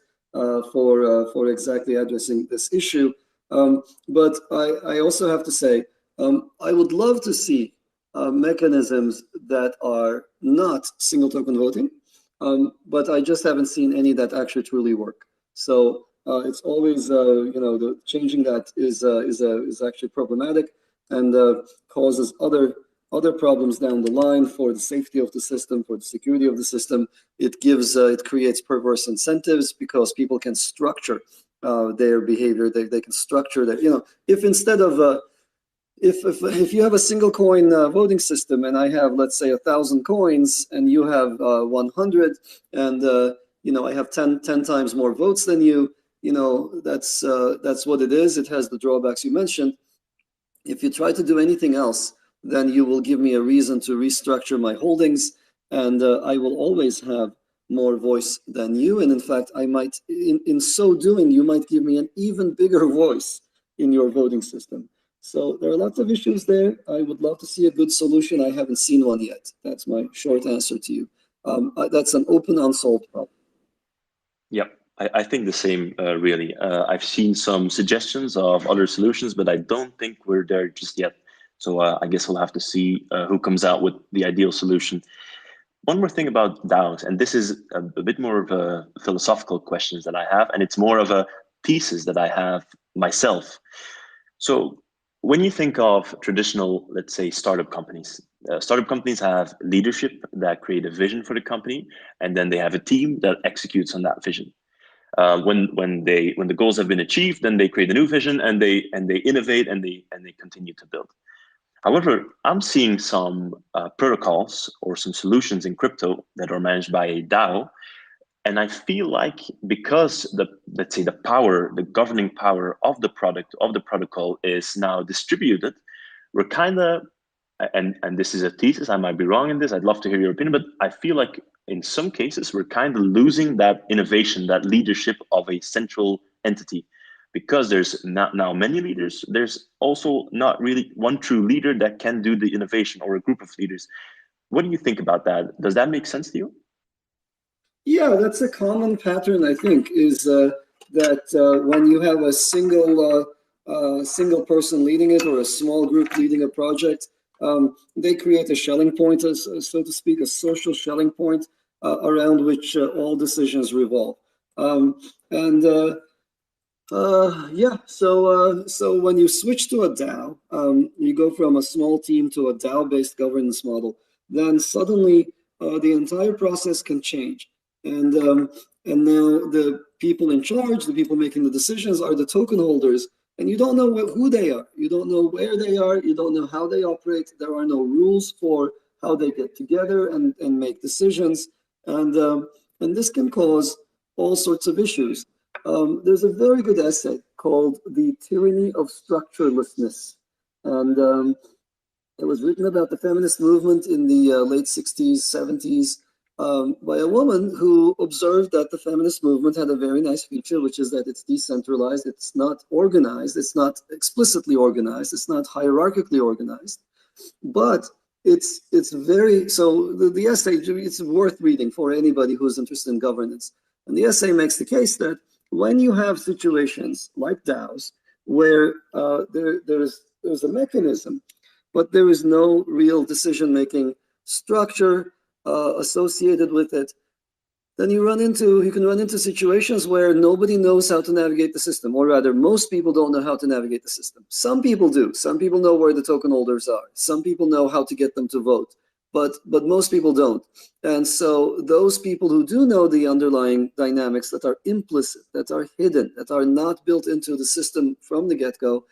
for exactly addressing this issue. But I also have to say, I would love to see mechanisms that are not single token voting. But I just haven't seen any that actually truly work. So it's always, the changing that is actually problematic and causes other problems down the line for the safety of the system, for the security of the system. It creates perverse incentives because people can structure their behavior. They can structure their, if instead of if you have a single coin voting system and I have, let's say, 1,000 coins and you have 100 and I have 10 times more votes than you, that's what it is. It has the drawbacks you mentioned. If you try to do anything else, then you will give me a reason to restructure my holdings, and I will always have more voice than you. And in fact, I might, in so doing, you might give me an even bigger voice in your voting system. So there are lots of issues there. I would love to see a good solution. I haven't seen one yet. That's my short answer to you. That's an open, unsolved problem. Yeah, I think the same, really. I've seen some suggestions of other solutions, but I don't think we're there just yet. So I guess we'll have to see who comes out with the ideal solution. One more thing about DAOs, and this is a bit more of a philosophical questions that I have, and it's more of a thesis that I have myself. So when you think of traditional, let's say, startup companies have leadership that create a vision for the company, and then they have a team that executes on that vision. When the goals have been achieved, then they create a new vision and they innovate and they continue to build. However, I'm seeing some protocols or some solutions in crypto that are managed by a DAO. And I feel like because let's say the governing power of the product, of the protocol is now distributed, we're kind of, and this is a thesis, I might be wrong in this, I'd love to hear your opinion, but I feel like in some cases, we're kind of losing that innovation, that leadership of a central entity. Because there's not now many leaders, there's also not really one true leader that can do the innovation, or a group of leaders. What do you think about that? Does that make sense to you? Yeah, that's a common pattern, I think, is that when you have a single person leading it or a small group leading a project, they create a Schelling point, so to speak, a social Schelling point around which all decisions revolve. So when you switch to a DAO, you go from a small team to a DAO-based governance model, then suddenly the entire process can change. And now the people in charge, the people making the decisions, are the token holders, and you don't know who they are. You don't know where they are. You don't know how they operate. There are no rules for how they get together and make decisions. And this can cause all sorts of issues. There's a very good essay called The Tyranny of Structurelessness. And it was written about the feminist movement in the late 60s, 70s, by a woman who observed that the feminist movement had a very nice feature, which is that it's decentralized, it's not organized, it's not explicitly organized, it's not hierarchically organized, but it's very, so the essay, it's worth reading for anybody who's interested in governance. And the essay makes the case that when you have situations like DAOs, where there's a mechanism, but there is no real decision-making structure associated with it, then you can run into situations where nobody knows how to navigate the system, or rather, most people don't know how to navigate the system. Some people do. Some people know where the token holders are. Some people know how to get them to vote, but most people don't. And so those people who do know the underlying dynamics that are implicit, that are hidden, that are not built into the system from the get-go,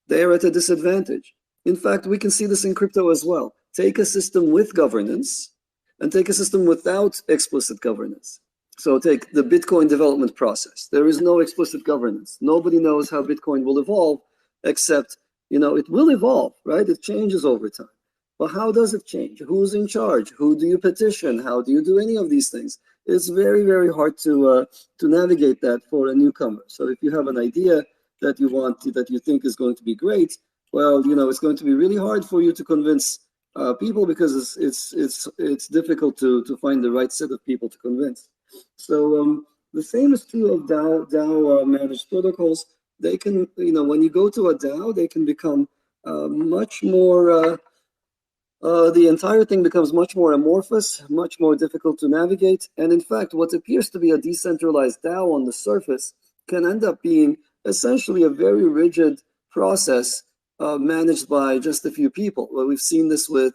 they are at a disadvantage. In fact, we can see this in crypto as well. Take a system with governance and take a system without explicit governance. So take the Bitcoin development process. There is no explicit governance. Nobody knows how Bitcoin will evolve, except, it will evolve, right? It changes over time. But how does it change? Who's in charge? Who do you petition? How do you do any of these things? It's very, very hard to navigate that for a newcomer. So if you have an idea that you think is going to be great, well, it's going to be really hard for you to convince people, because it's difficult to find the right set of people to convince. So the same is true of DAO managed protocols. They can, when you go to a DAO, they can become much more. The entire thing becomes much more amorphous, much more difficult to navigate. And in fact, what appears to be a decentralized DAO on the surface can end up being essentially a very rigid process managed by just a few people. Well, we've seen this with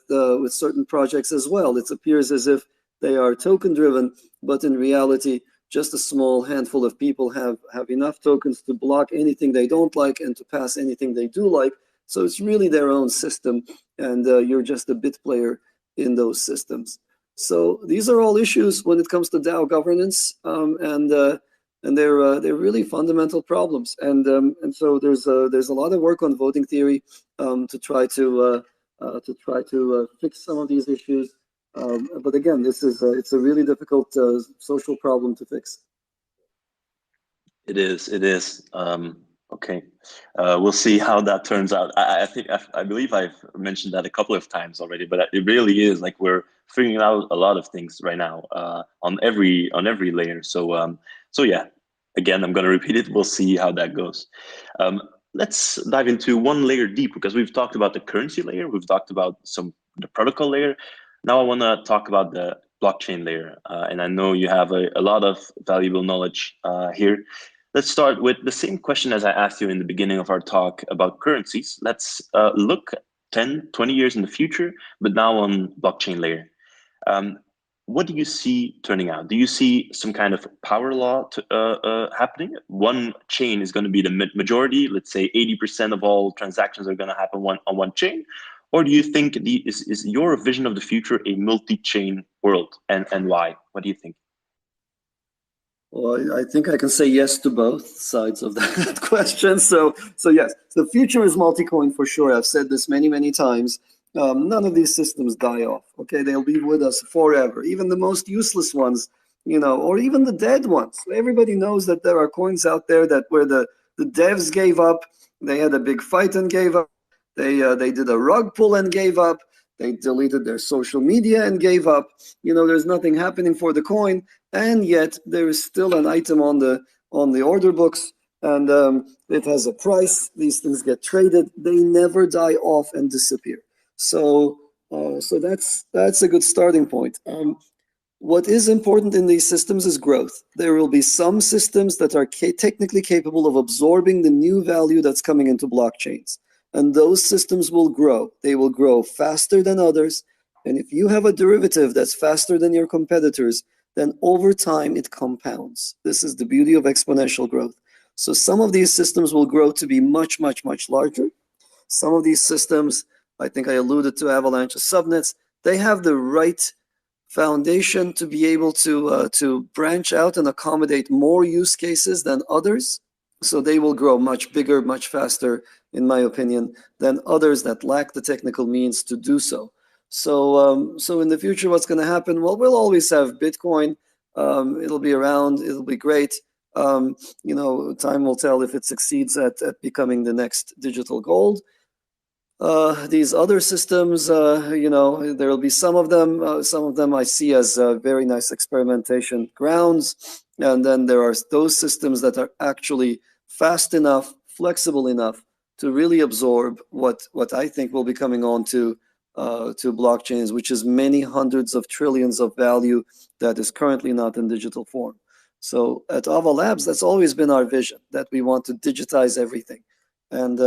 certain projects as well. It appears as if they are token driven, but in reality, just a small handful of people have enough tokens to block anything they don't like and to pass anything they do like. So it's really their own system, and you're just a bit player in those systems. So these are all issues when it comes to DAO governance, and they're really fundamental problems. And so there's a lot of work on voting theory to try to fix some of these issues. But again, it's a really difficult social problem to fix. It is. Okay, we'll see how that turns out. I believe I've mentioned that a couple of times already, but it really is like we're figuring out a lot of things right now on every layer. So yeah, again, I'm going to repeat it. We'll see how that goes. Let's dive into one layer deeper, because we've talked about the currency layer, we've talked about the protocol layer. Now I want to talk about the blockchain layer, and I know you have a lot of valuable knowledge here. Let's start with the same question as I asked you in the beginning of our talk about currencies. Let's look 10, 20 years in the future, but now on blockchain layer. What do you see turning out? Do you see some kind of power law happening? One chain is going to be the majority. Let's say 80% of all transactions are going to happen on one chain. Or do you think is your vision of the future a multi-chain world, and why? What do you think? Well, I think I can say yes to both sides of that question. So yes, the future is multi-coin for sure. I've said this many, many times. None of these systems die off. Okay, they'll be with us forever. Even the most useless ones, or even the dead ones. Everybody knows that there are coins out there that where the devs gave up. They had a big fight and gave up. They did a rug pull and gave up. They deleted their social media and gave up. There's nothing happening for the coin, and yet there is still an item on the order books, and it has a price. These things get traded. They never die off and disappear. So that's a good starting point. What is important in these systems is growth. There will be some systems that are technically capable of absorbing the new value that's coming into blockchains. And those systems will grow. They will grow faster than others. And if you have a derivative that's faster than your competitors, then over time it compounds. This is the beauty of exponential growth. So some of these systems will grow to be much, much, much larger. Some of these systems, I think I alluded to Avalanche subnets, they have the right foundation to be able to branch out and accommodate more use cases than others. So they will grow much bigger, much faster, in my opinion, than others that lack the technical means to do so. So in the future, what's going to happen? Well, we'll always have Bitcoin. It'll be around. It'll be great. Time will tell if it succeeds at becoming the next digital gold. These other systems, there will be some of them. Some of them I see as very nice experimentation grounds. And then there are those systems that are actually fast enough, flexible enough to really absorb what I think will be coming on to blockchains, which is many hundreds of trillions of value that is currently not in digital form. So at Ava Labs, that's always been our vision, that we want to digitize everything. And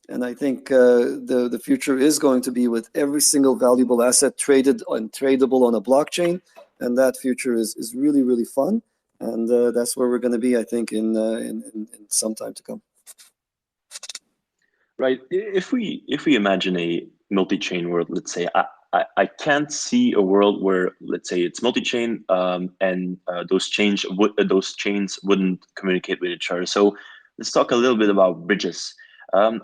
I think the future is going to be with every single valuable asset traded and tradable on a blockchain. And that future is really, really fun. And that's where we're going to be, I think, in some time to come. Right. If we imagine a multi-chain world, let's say I can't see a world where, let's say, it's multi-chain, and those chains wouldn't communicate with each other. So let's talk a little bit about bridges. I'm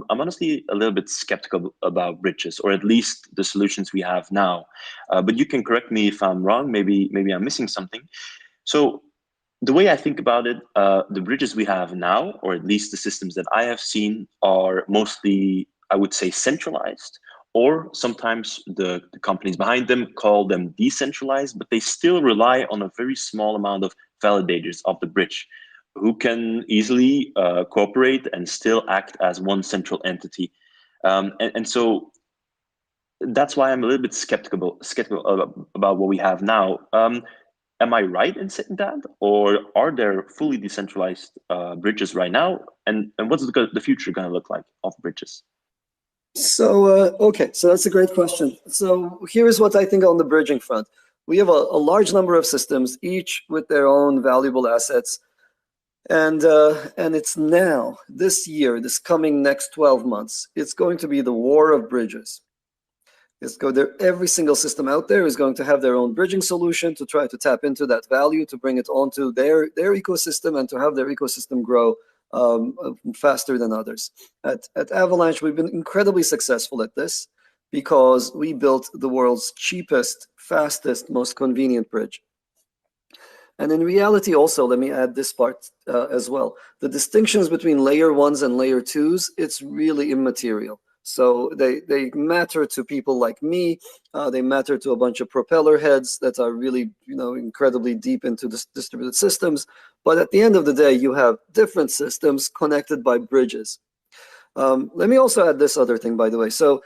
honestly a little bit skeptical about bridges, or at least the solutions we have now. But you can correct me if I'm wrong. Maybe I'm missing something. So the way I think about it, the bridges we have now, or at least the systems that I have seen, are mostly, I would say, centralized, or sometimes the companies behind them call them decentralized, but they still rely on a very small amount of validators of the bridge who can easily cooperate and still act as one central entity. And so that's why I'm a little bit skeptical about what we have now. Am I right in saying that, or are there fully decentralized bridges right now? And what's the future going to look like of bridges? So, okay, so that's a great question. So here's what I think on the bridging front. We have a large number of systems, each with their own valuable assets. And it's now, this year, this coming next 12 months, it's going to be the war of bridges. Every single system out there is going to have their own bridging solution to try to tap into that value, to bring it onto their ecosystem, and to have their ecosystem grow faster than others. At Avalanche, we've been incredibly successful at this because we built the world's cheapest, fastest, most convenient bridge. And in reality, also, let me add this part as well. The distinctions between layer ones and layer twos, it's really immaterial. So they matter to people like me. They matter to a bunch of propeller heads that are really, incredibly deep into distributed systems. But at the end of the day, you have different systems connected by bridges. Let me also add this other thing, by the way. So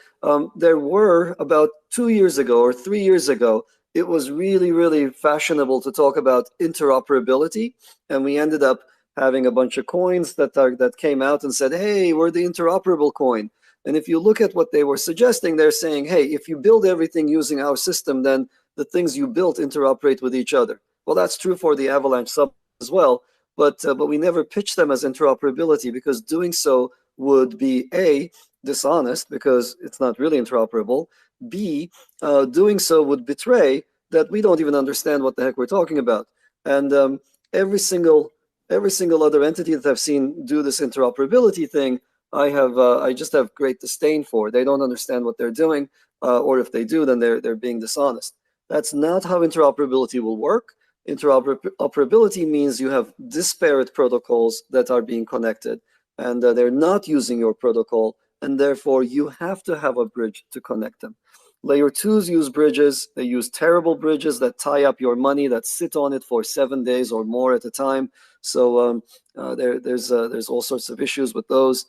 there were, about 2 years ago or 3 years ago, it was really, really fashionable to talk about interoperability, and we ended up having a bunch of coins that came out and said, hey, we're the interoperable coin. And if you look at what they were suggesting, they're saying, hey, if you build everything using our system, then the things you built interoperate with each other. Well, that's true for the Avalanche sub as well, but we never pitched them as interoperability, because doing so would be A, dishonest because it's not really interoperable. B, doing so would betray that we don't even understand what the heck we're talking about. And every single other entity that I've seen do this interoperability thing, I just have great disdain for. They don't understand what they're doing, or if they do, then they're being dishonest. That's not how interoperability will work. Interoperability means you have disparate protocols that are being connected, and they're not using your protocol, and therefore you have to have a bridge to connect them. Layer twos use bridges. They use terrible bridges that tie up your money, that sit on it for 7 days or more at a time. So there's all sorts of issues with those.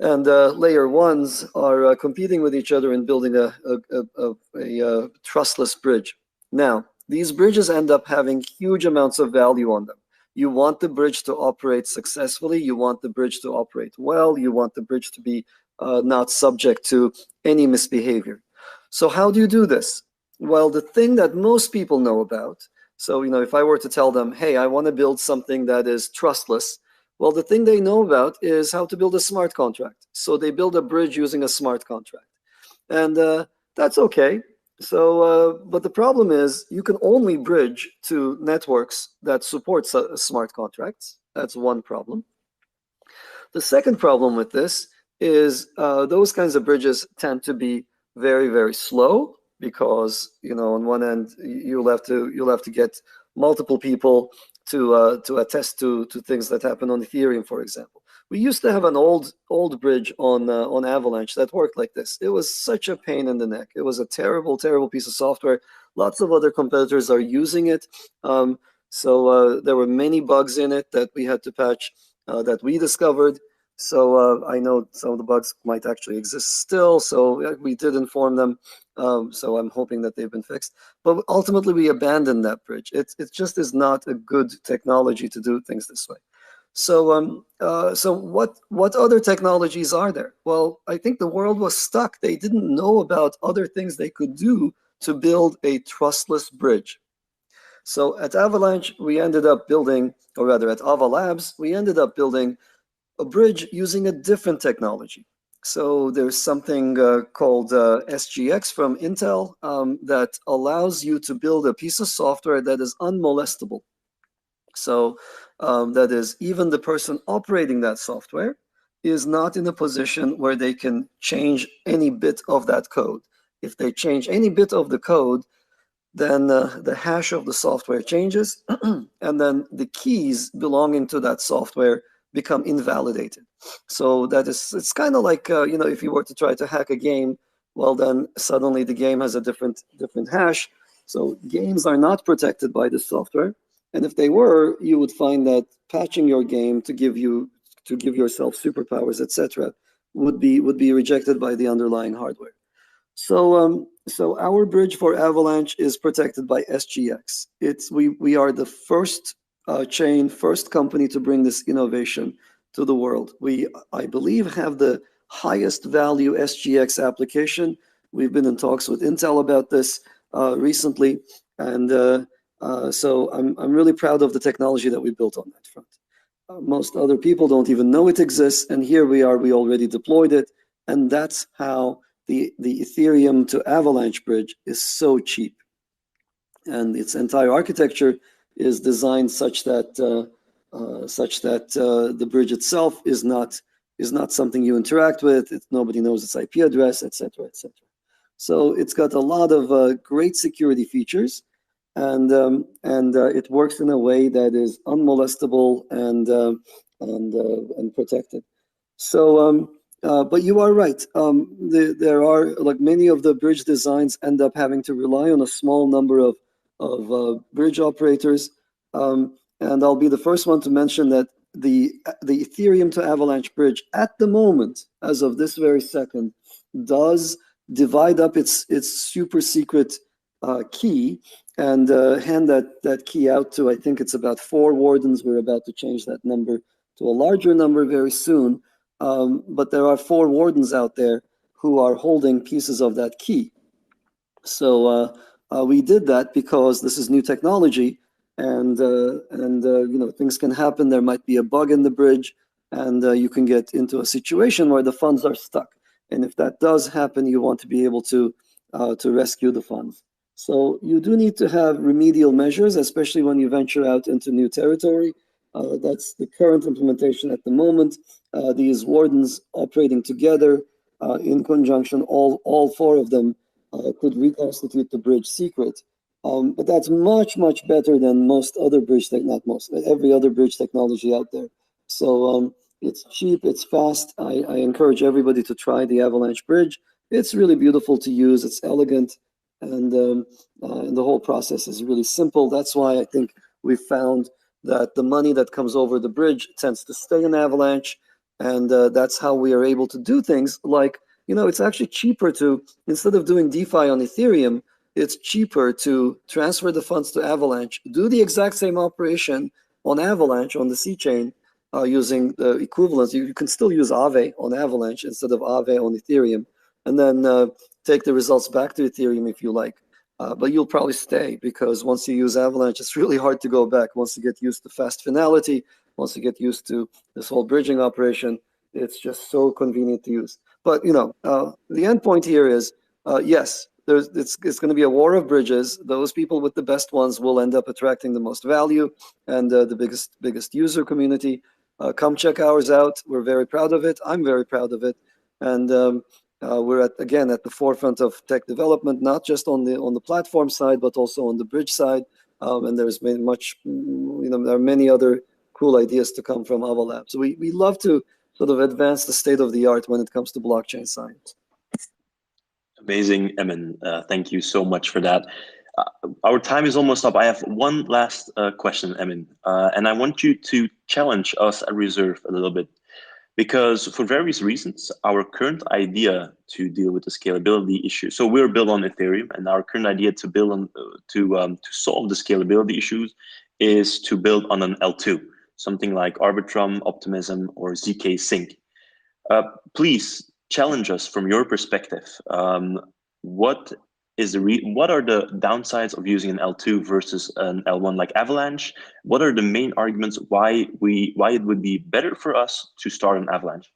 And layer ones are competing with each other in building a trustless bridge. Now, these bridges end up having huge amounts of value on them. You want the bridge to operate successfully. You want the bridge to operate well. You want the bridge to be not subject to any misbehavior. So how do you do this? Well, the thing that most people know about, so if I were to tell them, hey, I want to build something that is trustless, well, the thing they know about is how to build a smart contract. So they build a bridge using a smart contract. And that's okay. So, but the problem is you can only bridge to networks that support smart contracts. That's one problem. The second problem with this is those kinds of bridges tend to be very, very slow, because on one end you'll have to get multiple people to attest to things that happen on Ethereum, for example. We used to have an old bridge on Avalanche that worked like this. It was such a pain in the neck. It was a terrible, terrible piece of software. Lots of other competitors are using it. So there were many bugs in it that we had to patch, that we discovered. So I know some of the bugs might actually exist still, so we did inform them. So I'm hoping that they've been fixed. But ultimately, we abandoned that bridge. It just is not a good technology to do things this way. So so what other technologies are there? Well, I think the world was stuck. They didn't know about other things they could do to build a trustless bridge. So at Avalanche, we ended up building, or rather at Ava Labs, we ended up building a bridge using a different technology. So there's something called SGX from Intel that allows you to build a piece of software that is unmolestable. So that is, even the person operating that software is not in a position where they can change any bit of that code. If they change any bit of the code, then the hash of the software changes, and then the keys belonging to that software become invalidated. So that is, it's kind of like, if you were to try to hack a game, well, then suddenly the game has a different hash. So games are not protected by the software. And if they were, you would find that patching your game to give yourself superpowers, etc., would be rejected by the underlying hardware. So our bridge for Avalanche is protected by SGX. We are the first first company to bring this innovation to the world. We, I believe, have the highest value SGX application. We've been in talks with Intel about this recently, and so I'm really proud of the technology that we built on that front. Most other people don't even know it exists, and here we are. We already deployed it, and that's how the Ethereum to Avalanche bridge is so cheap, and its entire architecture is designed such that the bridge itself is not something you interact with. Nobody knows its IP address, etc., etc. So it's got a lot of great security features, and it works in a way that is unmolestable and protected. So. But you are right. There are, like, many of the bridge designs end up having to rely on a small number of bridge operators. And I'll be the first one to mention that the Ethereum to Avalanche bridge at the moment, as of this very second, does divide up its super secret key and hand that key out to, I think it's about 4 wardens. We're about to change that number to a larger number very soon. But there are 4 wardens out there who are holding pieces of that key. So we did that because this is new technology, and things can happen. There might be a bug in the bridge, and you can get into a situation where the funds are stuck. And if that does happen, you want to be able to rescue the funds. So you do need to have remedial measures, especially when you venture out into new territory. That's the current implementation at the moment. These wardens operating together in conjunction, all 4 of them could reconstitute the bridge secret. But that's much, much better than most other bridge not most, every other bridge technology out there. So it's cheap, it's fast. I encourage everybody to try the Avalanche bridge. It's really beautiful to use. It's elegant, and the whole process is really simple. That's why I think we found that the money that comes over the bridge tends to stay in Avalanche, and that's how we are able to do things like, it's actually cheaper to, instead of doing DeFi on Ethereum, it's cheaper to transfer the funds to Avalanche, do the exact same operation on Avalanche, on the C chain, using the equivalents. You can still use Aave on Avalanche instead of Aave on Ethereum, and then take the results back to Ethereum if you like. But you'll probably stay, because once you use Avalanche, it's really hard to go back. Once you get used to fast finality, once you get used to this whole bridging operation, it's just so convenient to use. But the end point here is, yes, it's going to be a war of bridges. Those people with the best ones will end up attracting the most value and the biggest user community. Come check ours out. We're very proud of it. I'm very proud of it, and we're again at the forefront of tech development, not just on the platform side, but also on the bridge side. And there's been much, there are many other cool ideas to come from Ava Labs. We love to sort of advance the state of the art when it comes to blockchain science. Amazing, Emin. Thank you so much for that. Our time is almost up. I have one last question, Emin, and I want you to challenge us at Reserve a little bit, because for various reasons, our current idea to deal with the scalability issue. So we're built on Ethereum, and our current idea to build on to solve the scalability issues is to build on an L2, something like Arbitrum, Optimism, or ZK Sync. Please challenge us from your perspective. What what are the downsides of using an L2 versus an L1 like Avalanche? What are the main arguments why it would be better for us to start an Avalanche?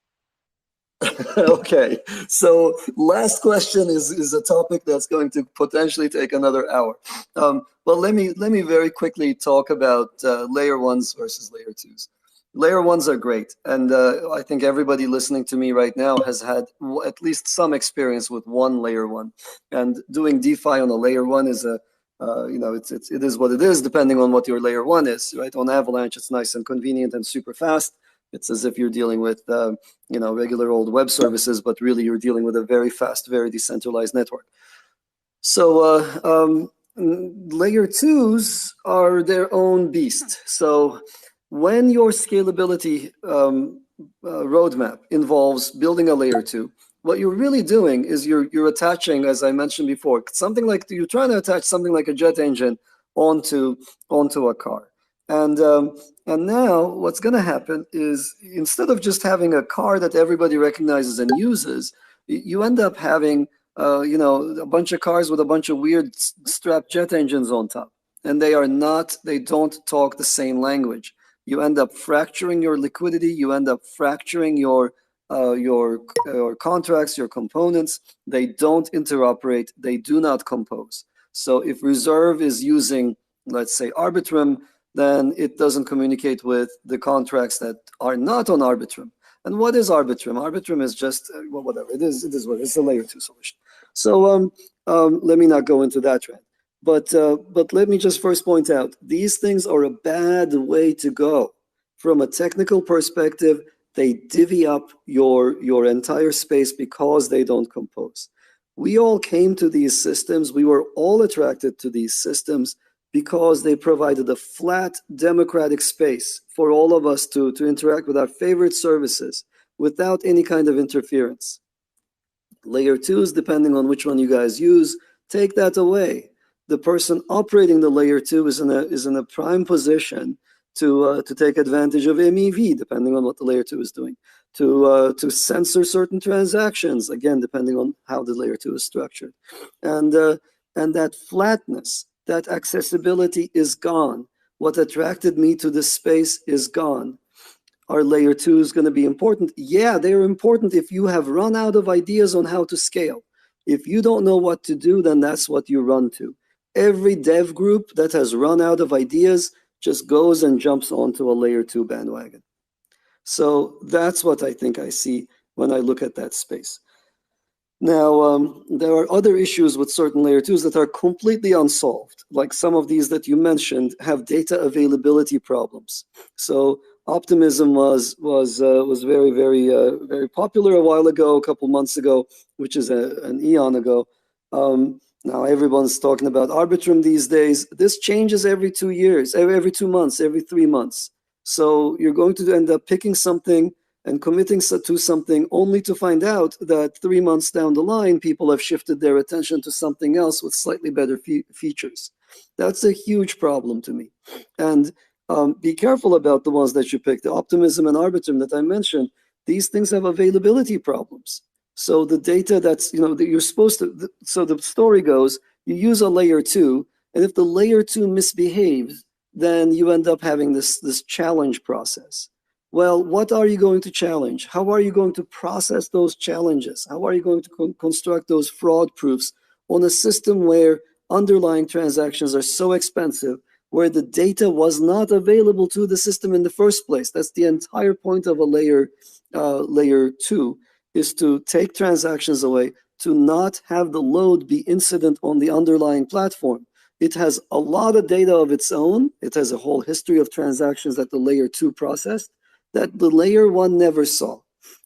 Okay, so last question is a topic that's going to potentially take another hour. But let me very quickly talk about layer ones versus layer twos. Layer ones are great, and I think everybody listening to me right now has had at least some experience with one layer one. And doing DeFi on a layer one is a it is what it is, depending on what your layer one is, right? On Avalanche, it's nice and convenient and super fast. It's as if you're dealing with regular old web services, but really you're dealing with a very fast, very decentralized network. So layer twos are their own beast. So when your scalability roadmap involves building a layer two, what you're really doing is you're attaching, as I mentioned before, something like you're trying to attach something like a jet engine onto a car. And now what's going to happen is instead of just having a car that everybody recognizes and uses, you end up having a bunch of cars with a bunch of weird strapped jet engines on top, and they don't talk the same language. You end up fracturing your liquidity. You end up fracturing your contracts, your components. They don't interoperate. They do not compose. So if Reserve is using, let's say, Arbitrum, then it doesn't communicate with the contracts that are not on Arbitrum. And what is Arbitrum? Arbitrum is just, well, whatever, it is what it's a layer two solution. So let me not go into that trend. But let me just first point out, these things are a bad way to go. From a technical perspective, they divvy up your entire space because they don't compose. We all came to these systems, we were all attracted to these systems because they provided a flat democratic space for all of us to interact with our favorite services without any kind of interference. Layer twos, depending on which one you guys use, take that away. The person operating the layer two is in a prime position to take advantage of MEV, depending on what the layer two is doing, to censor certain transactions, again, depending on how the layer two is structured. And that flatness, that accessibility is gone. What attracted me to this space is gone. Are layer twos going to be important? Yeah, they're important if you have run out of ideas on how to scale. If you don't know what to do, then that's what you run to. Every dev group that has run out of ideas just goes and jumps onto a layer two bandwagon. So that's what I think I see when I look at that space. Now, there are other issues with certain layer twos that are completely unsolved. Like some of these that you mentioned have data availability problems. So Optimism was very, very, very popular a while ago, a couple months ago, which is an eon ago. Now everyone's talking about Arbitrum these days. This changes every 2 years, every 2 months, every 3 months. So you're going to end up picking something and committing to something only to find out that 3 months down the line, people have shifted their attention to something else with slightly better features. That's a huge problem to me. And be careful about the ones that you pick, the Optimism and Arbitrum that I mentioned. These things have availability problems. So the data that's, that you're supposed to, so the story goes, you use a layer two, and if the layer two misbehaves, then you end up having this challenge process. Well, what are you going to challenge? How are you going to process those challenges? How are you going to construct those fraud proofs on a system where underlying transactions are so expensive, where the data was not available to the system in the first place? That's the entire point of a layer two, is to take transactions away, to not have the load be incident on the underlying platform. It has a lot of data of its own. It has a whole history of transactions that the layer two processed that the layer one never saw.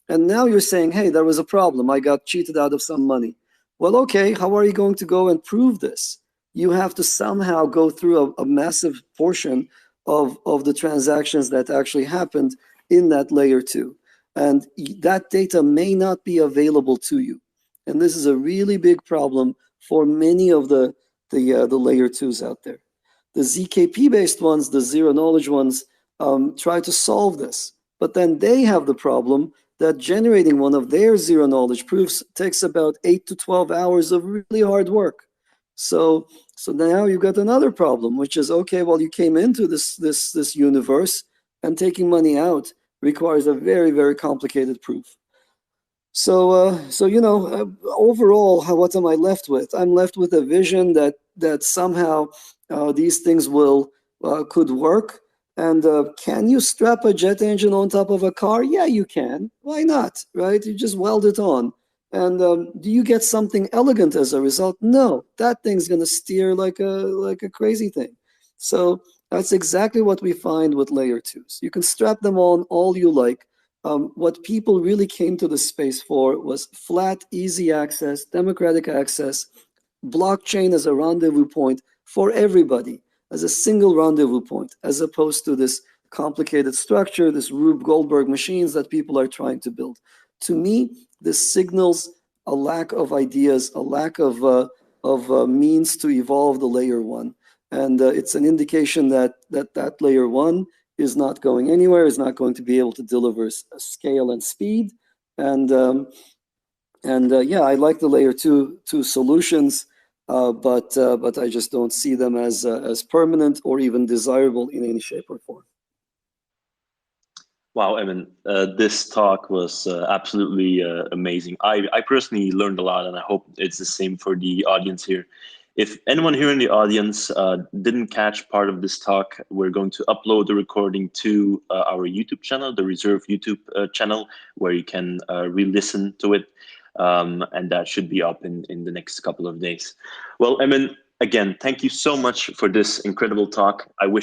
And now you're saying, hey, there was a problem. I got cheated out of some money. Well, okay, how are you going to go and prove this? You have to somehow go through a massive portion of the transactions that actually happened in that layer two. And that data may not be available to you. And this is a really big problem for many of the layer twos out there. The ZKP-based ones, the zero-knowledge ones, try to solve this. But then they have the problem that generating one of their zero-knowledge proofs takes about 8 to 12 hours of really hard work. So now you got another problem, which is, okay, well, you came into this universe, and taking money out requires a very, very complicated proof. So overall, what am I left with? I'm left with a vision that somehow these things could work. And can you strap a jet engine on top of a car? Yeah, you can. Why not? Right? You just weld it on. And do you get something elegant as a result? No, that thing's gonna steer like a crazy thing. So that's exactly what we find with layer 2s. You can strap them on all you like. What people really came to the space for was flat, easy access, democratic access, blockchain as a rendezvous point for everybody, as a single rendezvous point, as opposed to this complicated structure, this Rube Goldberg machines that people are trying to build. To me, this signals a lack of ideas, a lack of means to evolve the layer 1. And it's an indication that layer 1 is not going anywhere, is not going to be able to deliver scale and speed. And yeah, I like the layer 2 solutions, but I just don't see them as permanent or even desirable in any shape or form. Wow, Emin, this talk was absolutely amazing. I personally learned a lot, and I hope it's the same for the audience here. If anyone here in the audience didn't catch part of this talk, we're going to upload the recording to our YouTube channel, the Reserve YouTube channel, where you can re-listen to it. And that should be up in the next couple of days. Well, Emin, again, thank you so much for this incredible talk. I wish